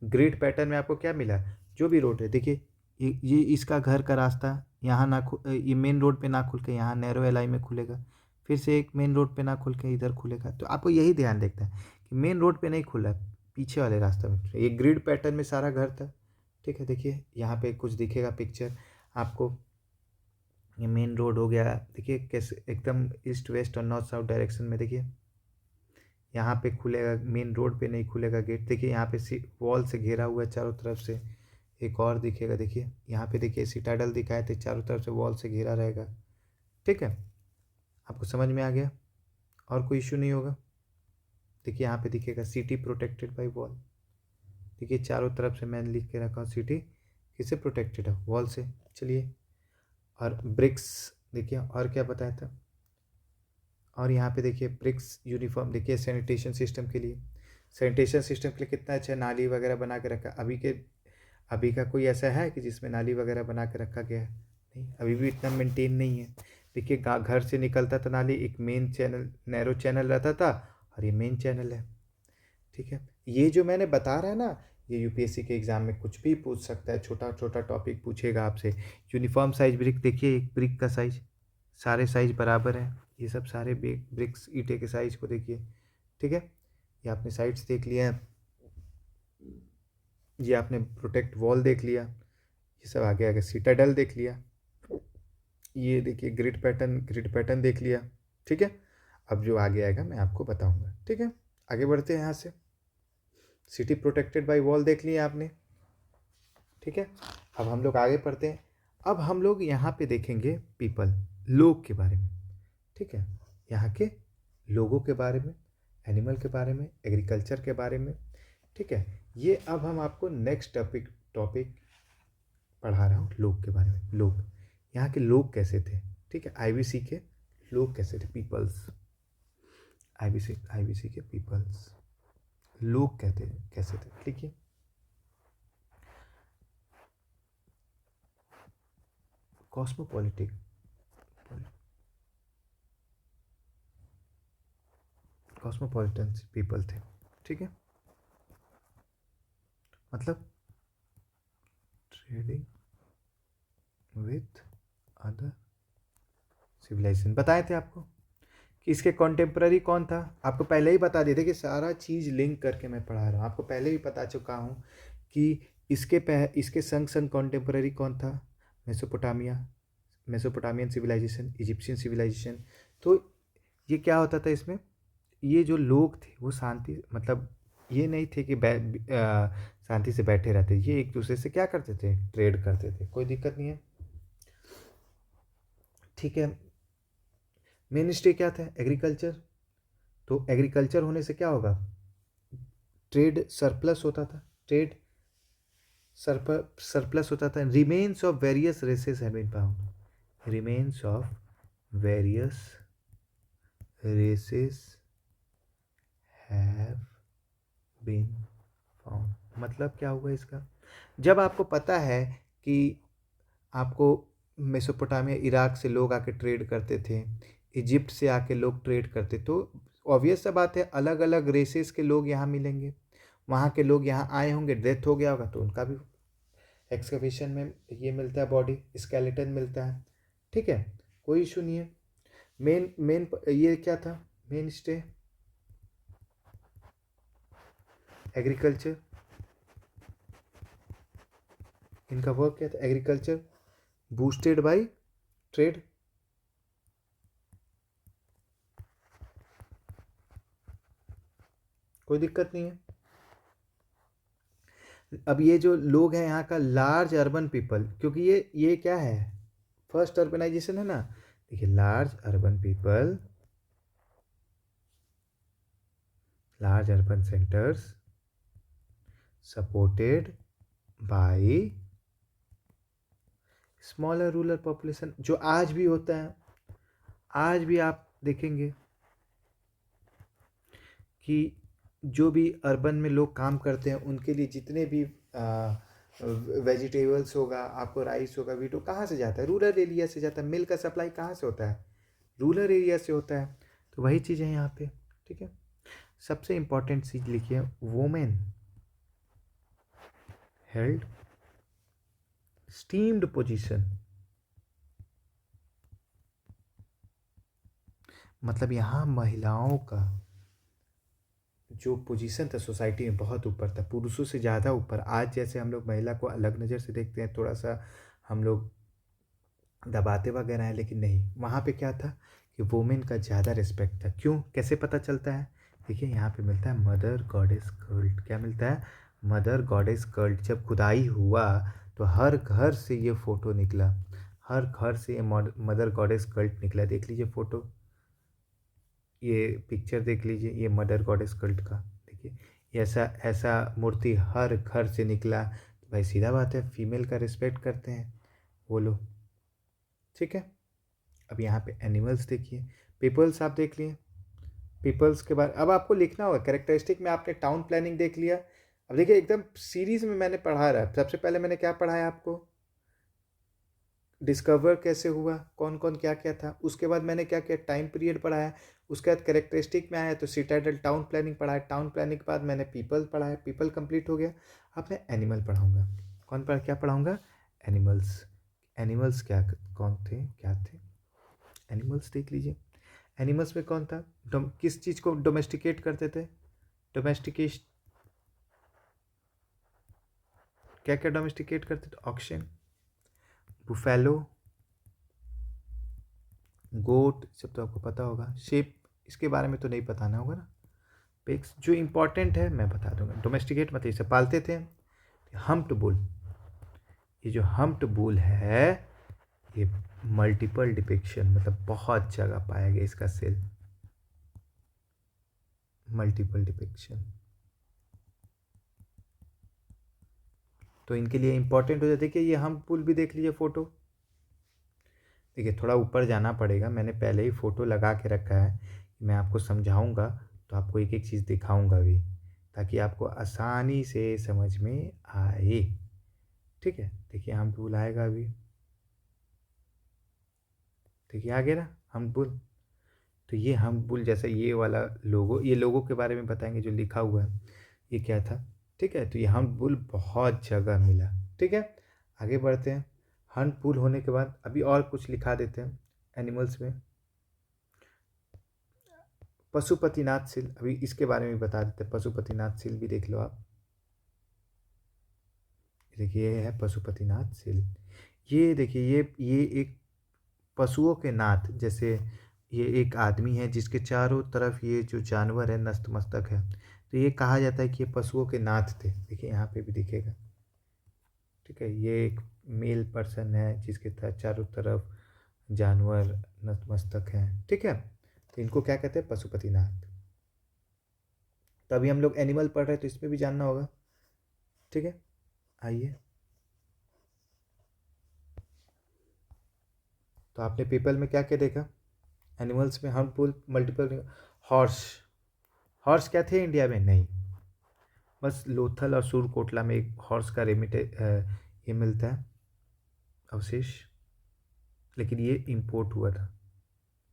ग्रिड पैटर्न में आपको क्या मिला, जो भी रोड है देखिए, ये इसका घर का रास्ता यहाँ ना ये मेन रोड पे ना खुल के यहाँ नैरो एलाई में खुलेगा, फिर से एक मेन रोड पे ना खुल के इधर खुलेगा। तो आपको यही ध्यान रखना है कि मेन रोड पे नहीं खुला, पीछे वाले रास्ते में। ये ग्रिड पैटर्न में सारा घर था। ठीक है, देखिए यहाँ पे कुछ दिखेगा पिक्चर आपको, ये मेन रोड हो गया, देखिए कैसे एकदम ईस्ट वेस्ट और नॉर्थ साउथ डायरेक्शन में। देखिए यहाँ पे खुलेगा, मेन रोड पे नहीं खुलेगा गेट। देखिए यहाँ पे वॉल से घेरा हुआ है चारों तरफ से। एक और दिखेगा, देखिए यहाँ पे देखिए सिटाडल दिखाए थे, चारों तरफ से वॉल से घेरा रहेगा। ठीक है, आपको समझ में आ गया, और कोई इशू नहीं होगा। देखिए यहाँ पे दिखेगा सिटी प्रोटेक्टेड बाय वॉल। देखिए चारों तरफ से मैंने लिख के रखा हूँ, सिटी किससे प्रोटेक्टेड है, वॉल से। चलिए, और ब्रिक्स देखिए, और क्या बताया था, और यहाँ पे देखिए ब्रिक्स यूनिफॉर्म, देखिए सैनिटेशन सिस्टम के लिए, सैनिटेशन सिस्टम के लिए कितना अच्छा नाली वगैरह बना के रखा। अभी का कोई ऐसा है कि जिसमें नाली वगैरह बना के रखा गया है, नहीं, अभी भी इतना मेंटेन नहीं है। देखिए घर से निकलता था नाली, एक मेन चैनल, नैरो चैनल रहता था, और ये मेन चैनल है। ठीक है, ये जो मैंने बता रहा है ना, ये यूपीएससी के एग्ज़ाम में कुछ भी पूछ सकता है, छोटा छोटा टॉपिक पूछेगा आपसे। यूनिफॉर्म साइज ब्रिक देखिए, एक ब्रिक का साइज, सारे साइज बराबर हैं, ये सब सारे ब्रिक्स ईंटे के साइज को देखिए। ठीक है, ये आपने साइड्स देख लिया है, ये आपने प्रोटेक्ट वॉल देख लिया, ये सब आगे आगे सिटाडल देख लिया, ये देखिए ग्रिड पैटर्न देख लिया। ठीक है, अब जो आगे आएगा मैं आपको बताऊंगा। ठीक है, आगे बढ़ते हैं यहाँ से। सिटी प्रोटेक्टेड बाय वॉल देख लिया आपने। ठीक है, अब हम लोग आगे पढ़ते हैं। अब हम लोग यहाँ पे देखेंगे पीपल, लोग के बारे में। ठीक है, यहाँ के लोगों के बारे में, एनिमल के बारे में, एग्रीकल्चर के बारे में, ठीक है। ये अब हम आपको नेक्स्ट टॉपिक पढ़ा रहा हूँ, लोग के बारे में। लोग, यहाँ के लोग कैसे थे, ठीक है। आईबीसी के लोग कैसे थे, पीपल्स। आईबीसी के पीपल्स, लोग कहते हैं कैसे थे, लिखिए। कॉस्मोपॉलिटिक, कॉस्मोपॉलिटन पीपल थे, ठीक है। मतलब ट्रेडिंग विथ अदर सिविलाइजेशन, बताए थे आपको कि इसके कॉन्टेम्प्ररी कौन था। आपको पहले ही बता दिए थे कि सारा चीज़ लिंक करके मैं पढ़ा रहा हूँ, आपको पहले ही बता चुका हूँ कि इसके संग संग कॉन्टेम्प्ररी कौन था। Mesopotamian civilisation, Egyptian civilisation. तो ये क्या होता था इसमें, ये जो लोग थे वो शांति, मतलब ये नहीं थे कि शांति से बैठे रहते, ये एक दूसरे से क्या करते थे, ट्रेड करते थे, कोई दिक्कत नहीं है, ठीक है। मेन स्टे क्या था, एग्रीकल्चर। तो एग्रीकल्चर होने से क्या होगा, ट्रेड सरप्लस होता था, ट्रेड सरप्लस होता था। Remains of various races have been found, remains of various races have been found. मतलब क्या हुआ इसका, जब आपको पता है कि आपको मेसोपोटामिया, इराक से लोग आके ट्रेड करते थे, इजिप्ट से आके लोग ट्रेड करते, तो ऑब्वियस सा बात है अलग अलग रेसेस के लोग यहाँ मिलेंगे, वहाँ के लोग यहाँ आए होंगे, डेथ हो गया होगा तो उनका भी एक्सकवेशन में ये मिलता है, बॉडी स्केलेटन मिलता है, ठीक है, कोई इशू नहीं है। मेन मेन ये क्या था, मेन स्टे एग्रीकल्चर, इनका वर्क क्या था, एग्रीकल्चर बूस्टेड बाय ट्रेड। कोई दिक्कत नहीं है। अब ये जो लोग हैं यहाँ का लार्ज अर्बन पीपल, क्योंकि ये क्या है, फर्स्ट अर्बनाइजेशन है ना। देखिए, large urban people, large urban centres supported by smaller rural population, जो आज भी होता है। आज भी आप देखेंगे कि जो भी अर्बन में लोग काम करते हैं उनके लिए जितने भी वेजिटेबल्स होगा, आपको राइस होगा, वीट, कहाँ से जाता है, रूरल एरिया से जाता है। मिल्क का सप्लाई कहाँ से होता है, रूरल एरिया से होता है। तो वही चीज़ है यहाँ पे, ठीक है। सबसे इंपॉर्टेंट चीज लिखिए, वोमेन हेल्ड स्टीम्ड पोजीशन। मतलब यहाँ महिलाओं का जो पोजीशन था सोसाइटी में बहुत ऊपर था, पुरुषों से ज़्यादा ऊपर। आज जैसे हम लोग महिला को अलग नज़र से देखते हैं, थोड़ा सा हम लोग दबाते वगैरह हैं, लेकिन नहीं, वहाँ पे क्या था कि वोमेन का ज़्यादा रिस्पेक्ट था। क्यों, कैसे पता चलता है, देखिए यहाँ पे मिलता है मदर गॉडेस कल्ट। क्या मिलता है, मदर गॉडेस कल्ट। जब खुदाई हुआ तो हर घर से ये फ़ोटो निकला, हर घर से ये मदर गॉडेस कल्ट निकला। देख लीजिए फ़ोटो, ये पिक्चर देख लीजिए, ये मदर गॉडेस कल्ट का देखिए, ऐसा ऐसा मूर्ति हर घर से निकला। तो भाई सीधा बात है, फीमेल का रिस्पेक्ट करते हैं वो लोग, ठीक है। अब यहाँ पे एनिमल्स देखिए, पीपल्स आप देख लिए, पीपल्स के बाद अब आपको लिखना होगा कैरेक्टरिस्टिक में। आपने टाउन प्लानिंग देख लिया। अब देखिए एकदम सीरीज में मैंने पढ़ा रहा है। सबसे पहले मैंने क्या पढ़ाया आपको, डिस्कवर कैसे हुआ, कौन कौन क्या क्या था। उसके बाद मैंने क्या किया, टाइम पीरियड पढ़ाया। उसके बाद कैरेक्टरिस्टिक में आया तो सिटाडेल टाउन प्लानिंग पढ़ाया। टाउन प्लानिंग के बाद मैंने पीपल पढ़ाया, पीपल कंप्लीट हो गया। अब मैं एनिमल पढ़ाऊँगा। कौन पढ़ क्या पढ़ाऊँगा, एनिमल्स। एनिमल्स क्या कौन थे, क्या थे एनिमल्स, देख लीजिए। एनिमल्स में कौन था, किस चीज़ को डोमेस्टिकेट करते थे, डोमेस्टिकेशन, क्या क्या डोमेस्टिकेट करते थे, ऑक्शन, बुफेलो, गोट, सब तो आपको पता होगा। शेप, इसके बारे में तो नहीं बताना होगा ना। पिग्स, जो इंपॉर्टेंट है मैं बता दूंगा। डोमेस्टिकेट मतलब इसे पालते थे। हम्प्ड बुल, ये जो हम्प्ड बुल है ये मल्टीपल डिपिक्शन, मतलब बहुत जगह पाया गया इसका सेल, मल्टीपल डिपिक्शन। तो इनके लिए इंपॉर्टेंट हो जाता है कि ये हम पुल भी देख लीजिए फ़ोटो। देखिए थोड़ा ऊपर जाना पड़ेगा, मैंने पहले ही फ़ोटो लगा के रखा है। मैं आपको समझाऊंगा तो आपको एक एक चीज़ दिखाऊंगा भी, ताकि आपको आसानी से समझ में आए। ठीक है, देखिए हम पुल आएगा अभी। देखिए आ गया ना हम पुल। तो ये हम पुल जैसा ये वाला लोगो, ये लोगो के बारे में बताएंगे जो लिखा हुआ है ये क्या था। ठीक है, तो ये हम पुल बहुत जगह मिला। ठीक है, आगे बढ़ते हैं। हंट पुल होने के बाद अभी और कुछ लिखा देते हैं एनिमल्स में। पशुपतिनाथ सील, अभी इसके बारे में बता देते हैं। पशुपतिनाथ सील भी देख लो आप। देखिए ये है पशुपतिनाथ सील। ये देखिए ये एक पशुओं के नाथ, जैसे ये एक आदमी है जिसके चारों तरफ ये जो जानवर है नतमस्तक है, तो ये कहा जाता है कि ये पशुओं के नाथ थे। देखिए यहाँ पे भी दिखेगा। ठीक है, ये एक मेल पर्सन है जिसके चारों तरफ जानवर नतमस्तक हैं। ठीक है, तो इनको क्या कहते हैं? पशुपतिनाथ। तो अभी हम लोग एनिमल पढ़ रहे हैं तो इसमें भी जानना होगा। ठीक है, आइए। तो आपने पीपल में क्या क्या देखा? एनिमल्स में हार्मफुल मल्टीपल। हॉर्स। हॉर्स क्या थे इंडिया में? नहीं, बस लोथल और सूरकोटला में एक हॉर्स का ये मिलता है अवशेष, लेकिन ये इंपोर्ट हुआ था,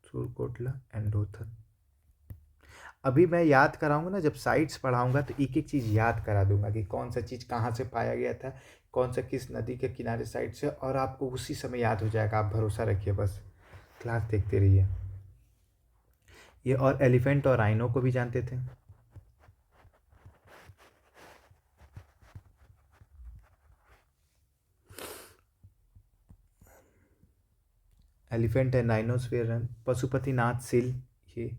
सूरकोटला एंड लोथल। अभी मैं याद कराऊंगा ना, जब साइट्स पढ़ाऊंगा तो एक एक चीज़ याद करा दूंगा कि कौन सा चीज़ कहाँ से पाया गया था, कौन सा किस नदी के किनारे साइड से, और आपको उसी समय याद हो जाएगा। आप भरोसा रखिए, बस क्लास देखते रहिए। ये और एलिफेंट और राइनो को भी जानते थे। Elephant and rhinoceros run, Pashupatinath seal. ये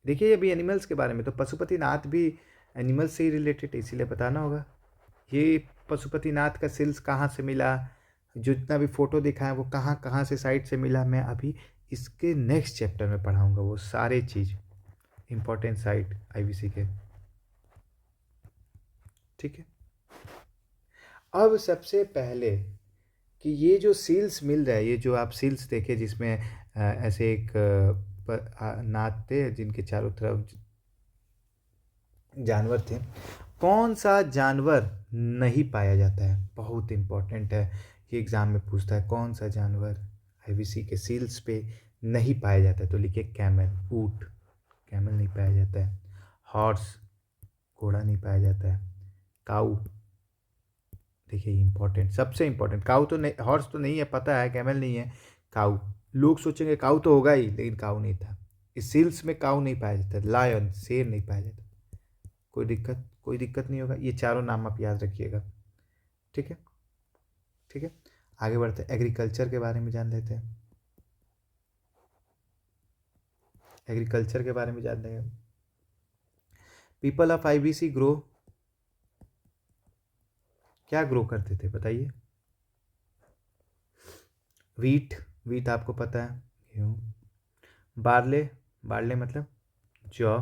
देखिए अभी एनिमल्स के बारे में, तो पशुपतिनाथ भी एनिमल्स से ही रिलेटेड है, इसीलिए बताना होगा। ये पशुपतिनाथ का सिल्स कहाँ से मिला, जितना भी फ़ोटो दिखा है वो कहाँ कहाँ से साइट से मिला, मैं अभी इसके नेक्स्ट चैप्टर में पढ़ाऊँगा वो सारे चीज़, इम्पोर्टेंट साइट आईवीसी के। ठीक है, अब सबसे पहले कि ये जो सील्स मिल रहा है, ये जो आप सील्स देखे जिसमें ऐसे एक नाद थे जिनके चारों तरफ जानवर थे, कौन सा जानवर नहीं पाया जाता है? बहुत इंपॉर्टेंट है, ये एग्ज़ाम में पूछता है कौन सा जानवर आईवीसी के सील्स पे नहीं पाया जाता है। तो लिखिए कैमल, ऊँट, कैमल नहीं पाया जाता है। हॉर्स, घोड़ा नहीं पाया जाता है। काऊ, देखिए इंपॉर्टेंट, सबसे इंपॉर्टेंट, काऊ तो नहीं, हॉर्स तो नहीं है पता है, कैमल नहीं है, काऊ। लोग सोचेंगे काऊ तो होगा ही, लेकिन काऊ नहीं था। इस सील्स में काऊ नहीं पाया जाता। लायन, शेर नहीं पाया जाता। कोई दिक्कत नहीं होगा, ये चारों नाम आप याद रखिएगा। ठीक है, ठीक है, आगे बढ़ते हैं। एग्रीकल्चर के बारे में जान लेते हैं। एग्रीकल्चर के बारे में जान लेंगे। पीपल ऑफ आईवीसी ग्रो, क्या ग्रो करते थे बताइए? वीट, वीट आपको पता है, गेहूँ। बार्ले, बार्ले मतलब जौ।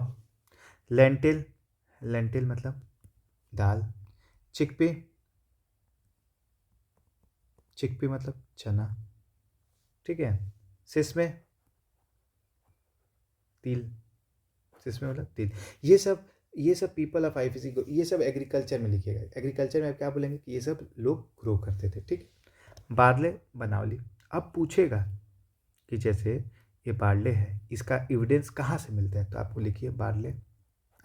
लेंटिल, लेंटिल मतलब दाल। चिकपी, चिकपी मतलब चना। ठीक है, सिसमे, तिल, सिसमे मतलब तिल। ये सब पीपल ऑफ आईवीसी को, ये सब एग्रीकल्चर में लिखिएगा। एग्रीकल्चर में आप क्या बोलेंगे कि ये सब लोग ग्रो करते थे। ठीक है, बार्ले, बनावली। अब पूछेगा कि जैसे ये बार्ले है, इसका एविडेंस कहाँ से मिलता है, तो आपको लिखिए बार्ले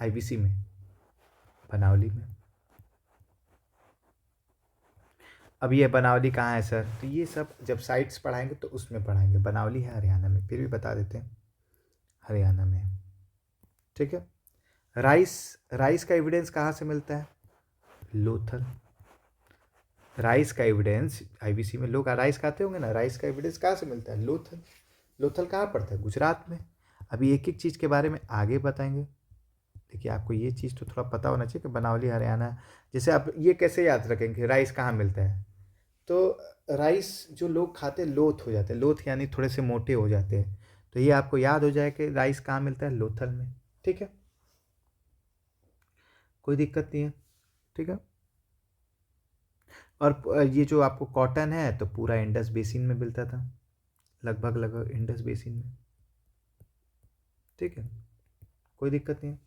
आईवीसी में, बनावली में। अब ये बनावली कहाँ है सर? तो ये सब जब साइट्स पढ़ाएंगे तो उसमें पढ़ाएंगे। बनावली है हरियाणा में, फिर भी बता देते हैं हरियाणा में। ठीक है, राइस, राइस का एविडेंस कहाँ से मिलता है? लोथल। राइस का एविडेंस आईवीसी में, लोग राइस खाते होंगे ना, राइस का एविडेंस कहाँ से मिलता है? लोथल। लोथल कहाँ पड़ता है? गुजरात में। अभी एक एक चीज़ के बारे में आगे बताएंगे। देखिए आपको ये चीज़ तो थोड़ा पता होना चाहिए कि बनावली हरियाणा। जैसे आप ये कैसे याद रखेंगे राइस कहाँ मिलता है? तो राइस जो लोग खाते हैं लोथ हो जाते हैं, लोथ यानी थोड़े से मोटे हो जाते हैं, तो ये आपको याद हो जाए कि राइस कहाँ मिलता है? लोथल में। ठीक है, कोई दिक्कत नहीं है, ठीक है। और ये जो आपको कॉटन है तो पूरा इंडस बेसिन में मिलता था, लगभग लगभग इंडस बेसिन में, ठीक है, कोई दिक्कत नहीं है।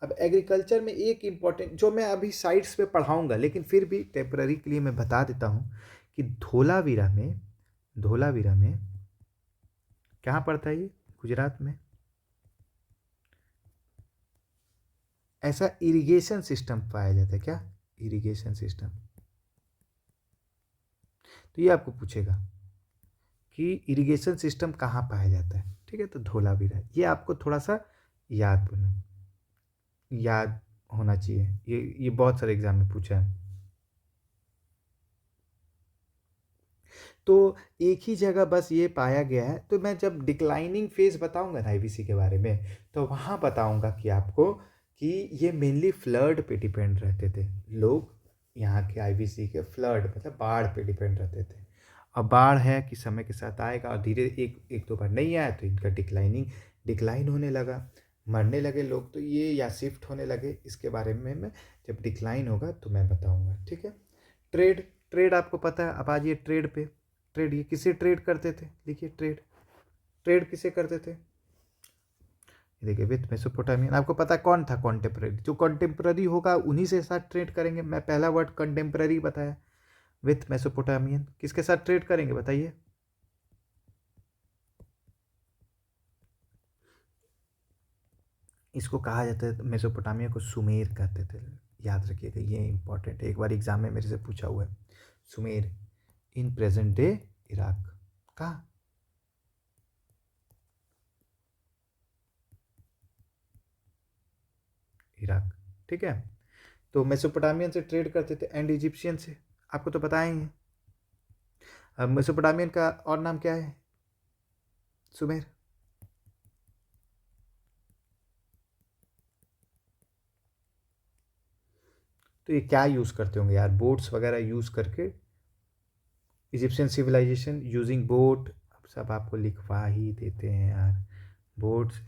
अब एग्रीकल्चर में एक इम्पॉर्टेंट जो मैं अभी साइट्स पे पढ़ाऊंगा, लेकिन फिर भी टेम्पररी के लिए मैं बता देता हूँ कि धोलावीरा में कहाँ पड़ता है ये, गुजरात में। ऐसा इरिगेशन सिस्टम पाया जाता है, क्या इरिगेशन सिस्टम, तो ये आपको पूछेगा कि इरिगेशन सिस्टम कहाँ पाया जाता है, ठीक है, तो धोलावीरा, ये आपको थोड़ा सा याद याद होना चाहिए, ये बहुत सारे एग्जाम में पूछा है। तो एक ही जगह बस ये पाया गया है, तो मैं जब डिक्लाइनिंग फेज बताऊंगा ना आईवीसी के बारे में, तो वहाँ बताऊंगा कि आपको कि ये मेनली फ्लड पे डिपेंड रहते थे लोग, यहाँ के आईवीसी के फ्लड मतलब बाढ़ पे डिपेंड रहते थे। अब बाढ़ है कि समय के साथ आएगा, और धीरे एक एक दो बार नहीं आया तो इनका डिक्लाइन होने लगा, मरने लगे लोग, तो ये या शिफ्ट होने लगे, इसके बारे में मैं जब डिक्लाइन होगा तो मैं बताऊंगा, ठीक है। ट्रेड ट्रेड आपको पता है, अब आज ये ट्रेड पे, ट्रेड ये किसे ट्रेड करते थे, देखिए ट्रेड किसे करते थे, देखिए विथ मेसोपोटामियन, आपको पता है कौन था कॉन्टेम्पररी, जो कॉन्टेम्पररी होगा उन्हीं से साथ ट्रेड करेंगे। मैं पहला वर्ड कॉन्टेम्पररी बताया, विथ मेसोपोटामियन, किसके साथ ट्रेड करेंगे बताइए, इसको कहा जाता है, मेसोपोटामिया को सुमेर कहते थे, याद रखिएगा, ये इंपॉर्टेंट है, एक बार एग्जाम में मेरे से पूछा हुआ है। Sumer in present day Iraq, कहाँ, इराक, ठीक है। तो मेसोपोटामियन से ट्रेड करते थे एंड इजिप्शियन से, आपको तो पता ही है। अब मेसोपोटामियन का और नाम क्या है, सुमेर। तो ये क्या यूज़ करते होंगे यार, बोट्स वगैरह यूज़ करके, इजिप्शियन सिविलाइजेशन यूजिंग बोट, अब सब आपको लिखवा ही देते हैं यार, boats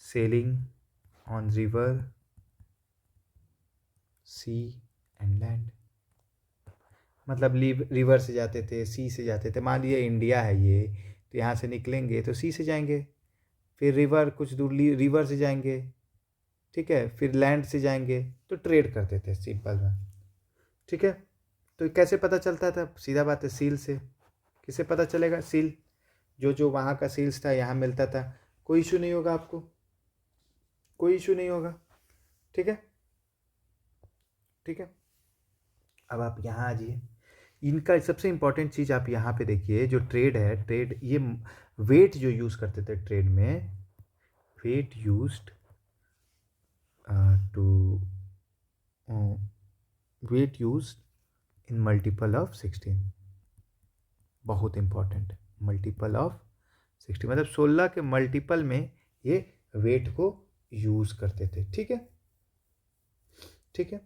sailing on river, sea and land, मतलब रिवर से जाते थे, सी से जाते थे, मान लीजिए इंडिया है ये, तो यहाँ से निकलेंगे तो सी से जाएंगे, फिर रिवर कुछ दूर रिवर से जाएंगे, ठीक है, फिर लैंड से जाएंगे, तो ट्रेड करते थे सिंपल में, ठीक है। तो कैसे पता चलता था, सीधा बात है सील से, किसे पता चलेगा, सील, जो जो वहाँ का सील्स था यहाँ मिलता था, कोई इशू नहीं होगा आपको, कोई इशू नहीं होगा, ठीक है, ठीक है। अब आप यहाँ आ जाइए, इनका सबसे इंपॉर्टेंट चीज़ आप यहाँ पे देखिए, जो ट्रेड है, ट्रेड ये वेट जो यूज़ करते थे ट्रेड में, weight used to weight used in multiple of 16, बहुत इंपॉर्टेंट, मल्टीपल ऑफ 16 मतलब 16 के मल्टीपल में ये वेट को यूज़ करते थे, ठीक है, ठीक है।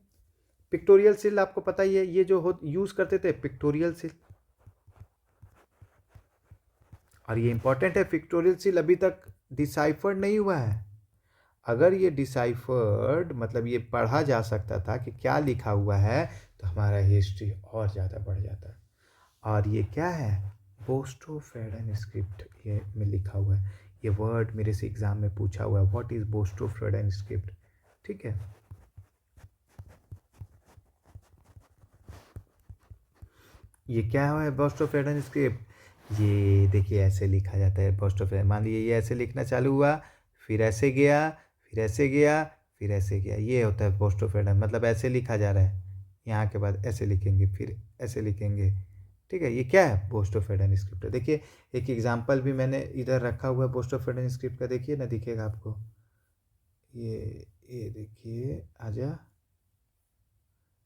पिक्टोरियल सील आपको पता ही है, ये जो हो यूज़ करते थे पिक्टोरियल सील, और ये इंपॉर्टेंट है, पिक्टोरियल सील अभी तक डिसाइफर्ड नहीं हुआ है। अगर ये डिसाइफर्ड मतलब ये पढ़ा जा सकता था कि क्या लिखा हुआ है, तो हमारा हिस्ट्री और ज़्यादा बढ़ जाता। और ये क्या है, बोस्टोफ्रेडन स्क्रिप्ट, ये में लिखा हुआ है, ये वर्ड मेरे से एग्जाम में पूछा हुआ है, व्हाट इज बोस्टोफ्रेडन स्क्रिप्ट, ठीक है। ये क्या है बोस्टोफ्रेडन स्क्रिप्ट, ये देखिए ऐसे लिखा जाता है बोस्टोफ्रेडन, मान लीजिए ये ऐसे लिखना चालू हुआ, फिर ऐसे गया, फिर ऐसे गया, फिर ऐसे गया, ये होता है बोस्टोफ्रेडन, मतलब ऐसे लिखा जा रहा है, यहाँ के बाद ऐसे लिखेंगे, फिर ऐसे लिखेंगे, ठीक है। ये क्या है, बोस्टोफ्रेडन स्क्रिप्ट, देखिए एक एग्जाम्पल भी मैंने इधर रखा हुआ है बोस्टोफ्रेडन स्क्रिप्ट का, देखिए ना, दिखेगा आपको, ये देखिए आजा,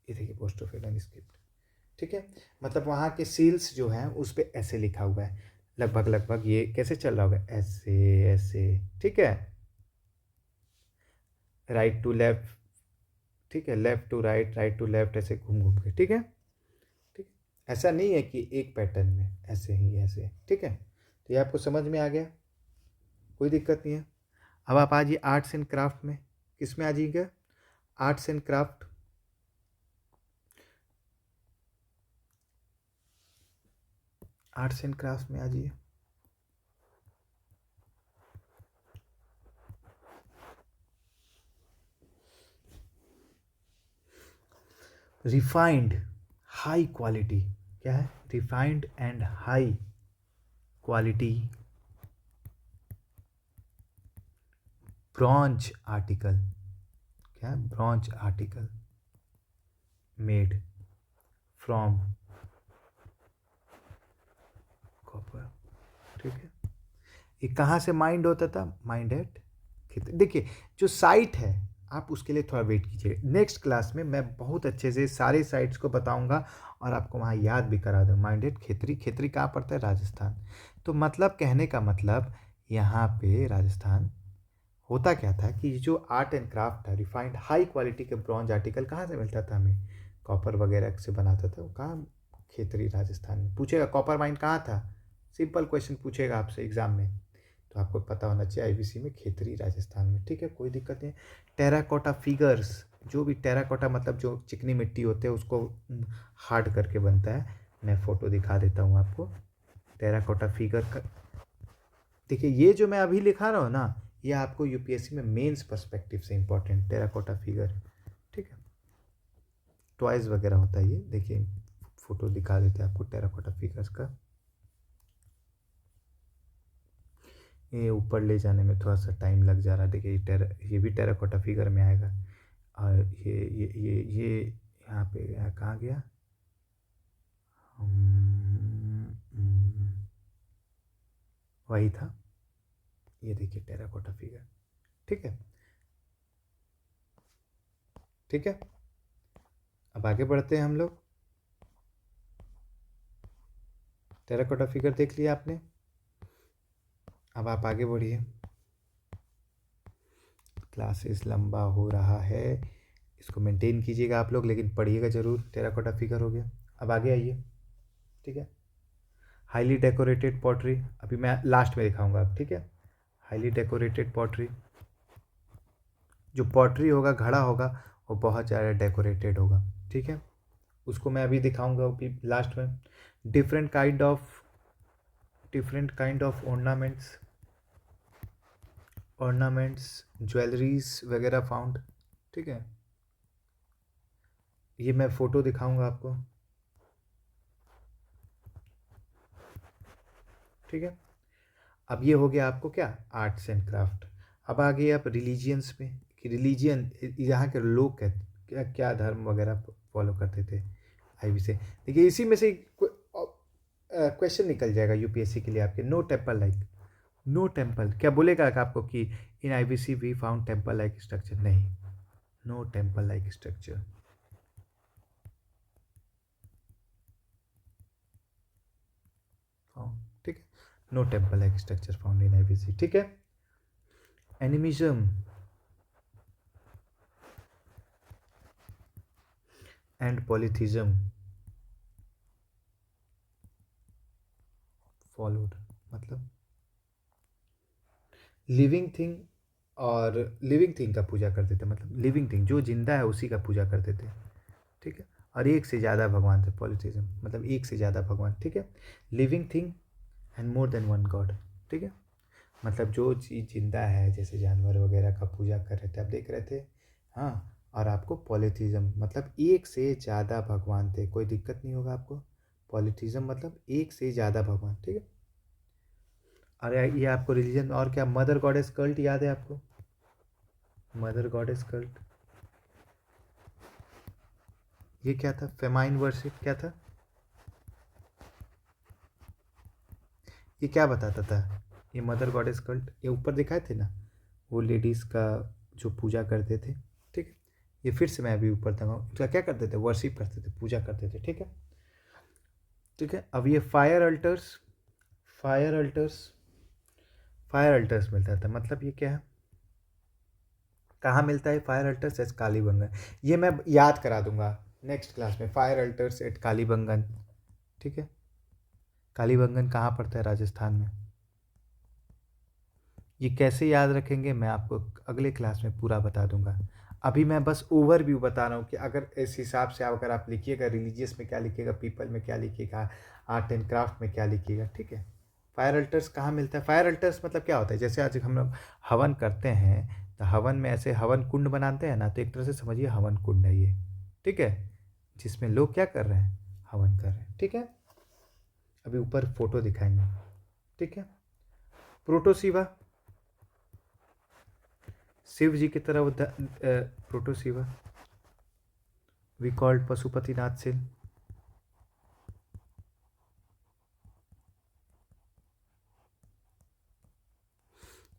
ये देखिए बोस्टोफ्रेडन स्क्रिप्ट, ठीक है। मतलब वहाँ के सील्स जो हैं उस पर ऐसे लिखा हुआ है, लगभग लगभग ये कैसे चल रहा होगा, ऐसे ऐसे, ठीक है, राइट टू लेफ्ट, ठीक है, left to right, right to left, ऐसे घूम घूम के, ठीक है, ठीक, ऐसा नहीं है कि एक पैटर्न में, ऐसे ही ऐसे, ठीक है। तो ये आपको समझ में आ गया, कोई दिक्कत नहीं है। अब आप आ जाइए आर्ट्स एंड क्राफ्ट में, किस में आ जाइएगा, arts and craft, arts and craft में आ जाइए। रिफाइंड हाई क्वालिटी, क्या है? Refined and high quality bronze article, क्या है? Bronze article made from copper, ठीक है। ये कहाँ से माइंड होता था? माइंड एट खेती। देखिए जो साइट है, आप उसके लिए थोड़ा वेट कीजिए, नेक्स्ट क्लास में मैं बहुत अच्छे से सारे साइट्स को बताऊंगा और आपको वहाँ याद भी करा दूँ। माइंड एट खेतरी, खेतरी कहाँ पड़ता है? राजस्थान। तो मतलब कहने का मतलब यहाँ पे राजस्थान, होता क्या था कि जो आर्ट एंड क्राफ्ट है, रिफाइंड हाई क्वालिटी के ब्रॉन्ज आर्टिकल कहाँ से मिलता था हमें? कॉपर वगैरह से बनाता था वो, कहाँ? खेतरी राजस्थान में। पूछेगा कॉपर माइन कहाँ था, सिंपल क्वेश्चन पूछेगा आपसे एग्जाम में, तो आपको पता होना चाहिए आईबीसी में खेतरी राजस्थान में, ठीक है, कोई दिक्कत नहीं। टेराकोटा फिगर्स, जो भी टेराकोटा मतलब जो चिकनी मिट्टी होते हैं उसको हार्ड करके बनता है, मैं फ़ोटो दिखा देता हूँ आपको टेराकोटा फिगर का। देखिए ये जो मैं अभी लिखा रहा हूँ ना, ये आपको यूपीएससी में मेंस पर्सपेक्टिव से इंपॉर्टेंट, टेराकोटा फिगर, ठीक है। टॉयज वगैरह होता है ये, देखिए फोटो दिखा देते हैं आपको टेराकोटा फिगर्स का। ये ऊपर ले जाने में थोड़ा सा टाइम लग जा रहा है। देखिए ये भी टेराकोटा फिगर में आएगा। और ये यहाँ पे यहाँ कहाँ गया? वही था, ये देखिए टेराकोटा फिगर, ठीक है, ठीक है। अब आगे बढ़ते हैं हम लोग। टेराकोटा फिगर देख लिया आपने, अब आप आगे बढ़िए। क्लासेस लंबा हो रहा है, इसको मेंटेन कीजिएगा आप लोग, लेकिन पढ़िएगा ज़रूर। टेराकोटा फिगर हो गया, अब आगे आइए, ठीक है। हाईली डेकोरेटेड पॉटरी, अभी मैं लास्ट में दिखाऊंगा अब, ठीक है। हाईली डेकोरेटेड पॉटरी, जो पॉटरी होगा, घड़ा होगा, वो बहुत ज़्यादा डेकोरेटेड होगा, ठीक है, उसको मैं अभी दिखाऊंगा अभी लास्ट में। Different kind of ornaments jewelleries वगैरह फाउंड, ठीक है, ये मैं फ़ोटो दिखाऊंगा आपको, ठीक है। अब ये हो गया आपको क्या? Arts and craft. अब आ गए आप रिलीजियंस में, कि रिलीजियन यहाँ के लोग क्या क्या धर्म वगैरह फॉलो करते थे आईबी से। देखिए इसी में से क्वेश्चन निकल जाएगा यूपीएससी के लिए आपके। No temple like, no temple क्या बोलेगा आपको कि in IVC we found temple like structure? नहीं, नो टेम्पल लाइक स्ट्रक्चर, ठीक है, no temple like structure found in IVC, ठीक है। एनिमिज्म एंड पॉलीथिज्म फॉलोड, मतलब लिविंग थिंग, और लिविंग थिंग का पूजा करते थे, मतलब लिविंग थिंग जो जिंदा है उसी का पूजा करते थे, ठीक है। और एक से ज़्यादा भगवान थे, पॉलिथिज्म मतलब एक से ज़्यादा भगवान, ठीक है। Living thing and more than one God, ठीक है, मतलब जो चीज़ जिंदा है जैसे जानवर वगैरह का पूजा कर रहे थे, आप देख रहे थे, हाँ। और आपको पॉलीथिज्म मतलब एक से ज़्यादा भगवान थे, कोई दिक्कत नहीं होगा आपको। पॉलीथिज्म मतलब एक से ज़्यादा भगवान, ठीक है। अरे ये आपको रिलीजन और क्या, मदर गॉडेस कल्ट याद है आपको? मदर गॉडेस कल्ट, ये क्या था? फेमाइन वर्शिप क्या था? ये क्या बताता था? ये मदर गॉडेस कल्ट, ये ऊपर दिखाए थे ना, वो लेडीज़ का जो पूजा करते थे, ठीक है। ये फिर से मैं अभी ऊपर दूंगा, उसका क्या करते थे? वर्शिप करते थे, पूजा करते थे, ठीक है, ठीक है। अब ये फायर अल्टर्स फायर अल्टर्स मिलता था, मतलब ये क्या है? कहाँ मिलता है फायर अल्टर्स? एट कालीबंगन, ये मैं याद करा दूंगा नेक्स्ट क्लास में। फायर अल्टर्स एट कालीबंगन, ठीक है। कालीबंगन कहाँ पड़ता है? राजस्थान में। ये कैसे याद रखेंगे मैं आपको अगले क्लास में पूरा बता दूंगा। अभी मैं बस ओवरव्यू बता रहा हूँ कि अगर इस हिसाब से अगर आप लिखिएगा, रिलीजियस में क्या लिखिएगा, पीपल में क्या लिखिएगा, आर्ट एंड क्राफ्ट में क्या लिखिएगा, ठीक है। फायर अल्टर्स कहाँ मिलता है? फायर अल्टर्स मतलब क्या होता है? जैसे आज हम लोग हवन करते हैं तो हवन में ऐसे हवन कुंड बनाते हैं ना, तो एक तरह से समझिए हवन कुंड है ये, ठीक है, जिसमें लोग क्या कर रहे हैं? हवन कर रहे हैं, ठीक है। अभी ऊपर फोटो दिखाएंगे, ठीक है। प्रोटोसिवा, शिव जी की तरह प्रोटोसिवा वी कॉल्ड पशुपतिनाथ सिल।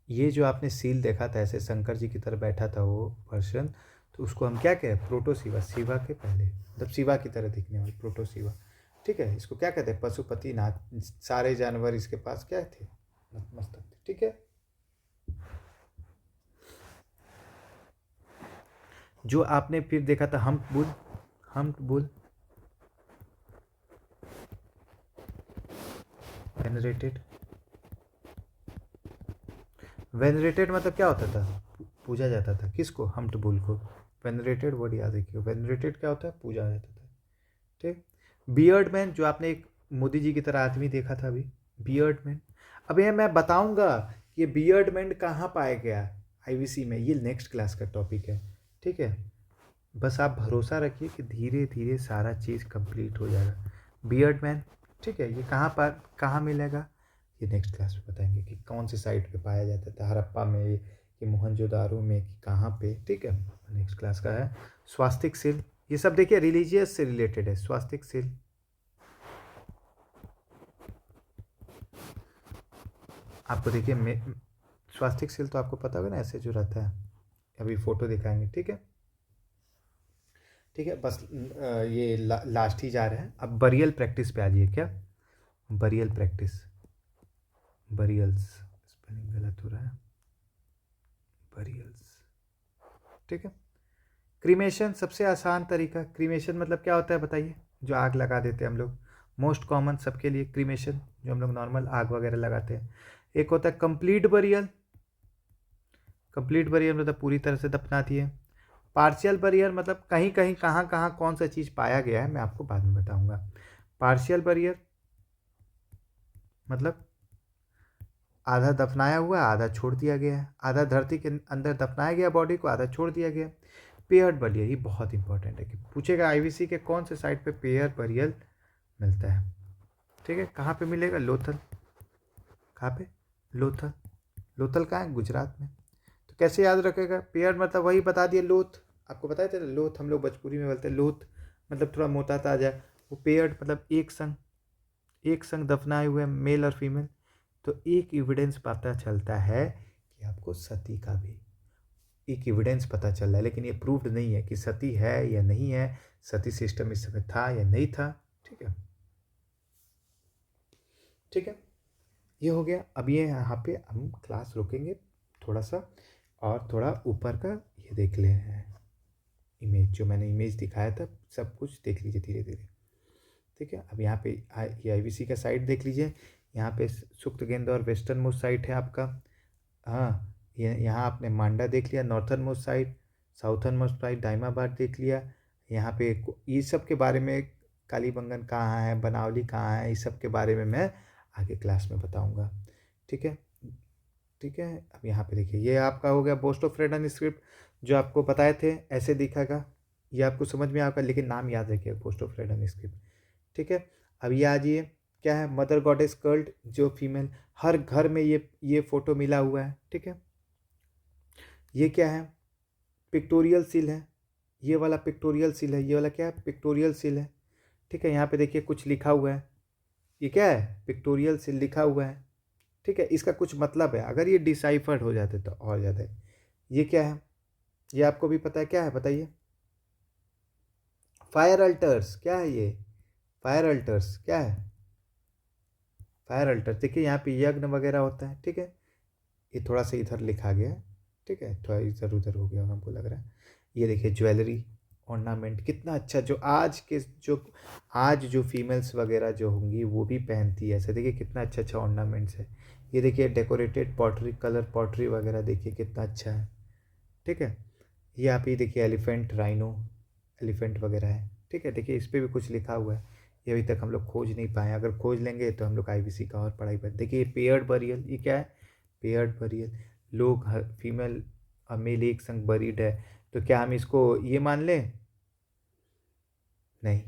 ये जो आपने सील देखा था ऐसे शंकर जी की तरह बैठा था वो पर्सन, तो उसको हम क्या कहें? प्रोटोसिवा, शिवा के पहले, मतलब शिवा की तरह दिखने वाले प्रोटोसिवा, ठीक है। इसको क्या कहते हैं? पशुपतिनाथ। सारे जानवर इसके पास क्या थे? मस्तक थे, ठीक है। जो आपने फिर देखा था hump bull, hump bull venerated, venerated मतलब क्या होता था? पूजा जाता था। किसको? हम्प्ड बुल को। वेनरेटेड वर्ड याद रखिए, वेनरेटेड क्या होता है? पूजा जाता था, ठीक। बियर्ड मैन, जो आपने एक मोदी जी की तरह आदमी देखा था अभी, बियर्ड मैन। अब ये मैं बताऊंगा ये बियर्ड मैन कहाँ पाया गया आईवीसी में, ये नेक्स्ट क्लास का टॉपिक है, ठीक है। बस आप भरोसा रखिए कि धीरे धीरे सारा चीज़ कंप्लीट हो जाएगा। बियर्ड मैन, ठीक है, ये कहाँ मिलेगा, ये नेक्स्ट क्लास में बताएंगे कि कौन सी साइट पे पाया जाता था, हड़प्पा में कि मोहनजोदारो में कि कहाँ पे, ठीक है। नेक्स्ट क्लास का है। स्वास्तिक सिल, ये सब देखिए रिलीजियस से रिलेटेड है। स्वास्तिक सिल, आपको देखिए स्वास्तिक सिल तो आपको पता होगा ना, ऐसे जो रहता है, अभी फोटो दिखाएंगे, ठीक है, ठीक है। बस ये लास्ट ही जा रहे हैं। अब बरियल प्रैक्टिस पे आ जाइए। क्या? बरियल प्रैक्टिस, बरियल्स, स्पेलिंग गलत हो रहा है, बरियल्स, ठीक है। क्रीमेशन सबसे आसान तरीका। क्रीमेशन मतलब क्या होता है बताइए? जो आग लगा देते हैं हम लोग, मोस्ट कॉमन सबके लिए क्रीमेशन, जो हम लोग नॉर्मल आग वगैरह लगाते हैं। एक होता है कंप्लीट बरियल, कंप्लीट बरियल मतलब पूरी तरह से दफना दिए। पार्शियल बरियर मतलब कहीं कहीं कहाँ कहाँ कौन सा चीज़ पाया गया है मैं आपको बाद में बताऊंगा। पार्शियल बरियर मतलब आधा दफनाया हुआ, आधा छोड़ दिया गया है, आधा धरती के अंदर दफनाया गया बॉडी को, आधा छोड़ दिया गया। पेयर्ड बरियर, ये बहुत इंपॉर्टेंट है कि पूछेगा आईवीसी के कौन से साइट पे पेयर बरियल मिलता है, ठीक है। कहाँ पे मिलेगा? लोथल। कहाँ पे? लोथल। लोथल कहाँ है? गुजरात में। तो कैसे याद रखेगा? पेयर मतलब वही बता दिया, लोथ, आपको बताया था लोथ, हम लोग भोजपुरी में बोलते हैं लोथ, मतलब थोड़ा मोटा ताजा। वो पेयर्ड मतलब एक संग दफनाए हुए मेल और फीमेल। तो एक एविडेंस पता चलता है कि आपको सती का भी एक एविडेंस पता चल रहा है, लेकिन ये प्रूव्ड नहीं है कि सती है या नहीं है, सती सिस्टम इस समय था या नहीं था, ठीक है, ठीक है। ये हो गया। अब ये यहाँ पे हम क्लास रोकेंगे थोड़ा सा, और थोड़ा ऊपर का ये देख ले हैं इमेज, जो मैंने इमेज दिखाया था, सब कुछ देख लीजिए धीरे धीरे, ठीक है। अब यहाँ पे ये आईवीसी का साइट देख लीजिए, यहाँ पे सुक्त गेंद और वेस्टर्न मोस्ट साइट है आपका। हाँ, ये यहाँ आपने मांडा देख लिया, northern most site, southern most site Daimabad देख लिया। यहाँ पे ये सब के बारे में, कालीबंगन कहाँ है, बनावली कहाँ है, इस सब के बारे में मैं आगे क्लास में बताऊँगा, ठीक है, ठीक है। अब यहाँ पे देखिए, ये आपका हो गया बोस्ट ऑफ फ्रेडन स्क्रिप्ट, जो आपको बताए थे ऐसे दिखागा, ये आपको समझ में आएगा, लेकिन नाम याद रखिए, पोस्ट ऑफ फ्रेडन स्क्रिप्ट, ठीक है। अब ये आ जाइए, क्या है? मदर गॉडेस कल्ट, जो फीमेल, हर घर में ये फोटो मिला हुआ है, ठीक है। ये क्या है? पिक्टोरियल सील है, ये वाला पिक्टोरियल सील है, ये वाला क्या है? पिक्टोरियल सील है, ठीक है। यहाँ पे देखिए कुछ लिखा हुआ है, ये क्या है? पिक्टोरियल सील लिखा हुआ है, ठीक है। इसका कुछ मतलब है, अगर ये डिसाइफर्ड हो जाते तो और ज़्यादा है। ये क्या है? ये आपको भी पता है क्या है? बताइए। फायर अल्टर्स, क्या है ये? फायर अल्टर्स क्या है? फायर अल्टर, देखिए यहाँ पे यज्ञ वगैरह होता है, ठीक है। ये थोड़ा सा इधर लिखा गया है, ठीक है, थोड़ा इधर उधर हो गया हमको लग रहा है। ये देखिए ज्वेलरी ऑर्नामेंट कितना अच्छा, जो फीमेल्स वगैरह जो होंगी वो भी पहनती है ऐसे, देखिए कितना अच्छा अच्छा ऑर्नामेंट्स है। ये देखिए डेकोरेटेड पॉटरी, कलर पॉटरी वगैरह देखिए कितना अच्छा है, ठीक है। ये आप ही देखिए एलिफेंट, राइनो, एलिफेंट वगैरह है, ठीक है। देखिए इस पे भी कुछ लिखा हुआ है, ये अभी तक हम लोग खोज नहीं पाए। अगर खोज लेंगे तो हम लोग आईबीसी का और पढ़ाई पर। देखिए पेयर्ड बरियल, ये क्या है? पेयर्ड बरियल, लोग फीमेल और मेल एक संग बरीड है, तो क्या हम इसको ये मान लें? नहीं,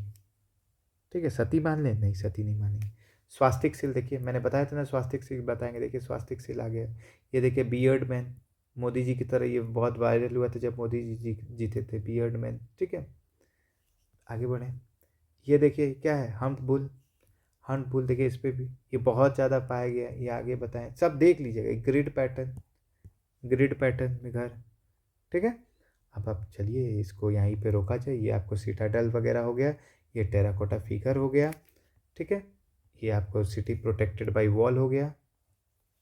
ठीक है। सती मान लें? नहीं, सती नहीं मानेंगे। स्वास्तिक सील, देखिए मैंने बताया था ना स्वास्तिक सील बताएंगे। देखिए स्वास्तिक सील आ गया। ये देखिए बियर्ड मैन, मोदी जी की तरह, ये बहुत वायरल हुआ था जब मोदी जी जीते थे, बियर्ड मैन, ठीक है। आगे बढ़ें। ये देखिए क्या है? हम्प बुल, हम्प बुल देखिए इस पे भी ये बहुत ज़्यादा पाया गया है। ये आगे बताएं, सब देख लीजिएगा। ग्रिड पैटर्न, ग्रिड पैटर्न में घर, ठीक है। अब आप चलिए इसको यहीं पे रोका जाए। ये आपको सिटाडल वगैरह हो गया, ये टेराकोटा फिगर हो गया, ठीक है। ये आपको सिटी प्रोटेक्टेड बाय वॉल हो गया।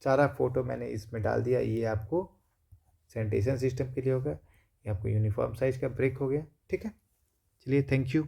सारा फोटो मैंने इसमें डाल दिया। ये आपको सैनिटेशन सिस्टम के लिए होगा। ये आपको यूनिफॉर्म साइज का ब्रिक हो गया, ठीक है। चलिए थैंक यू।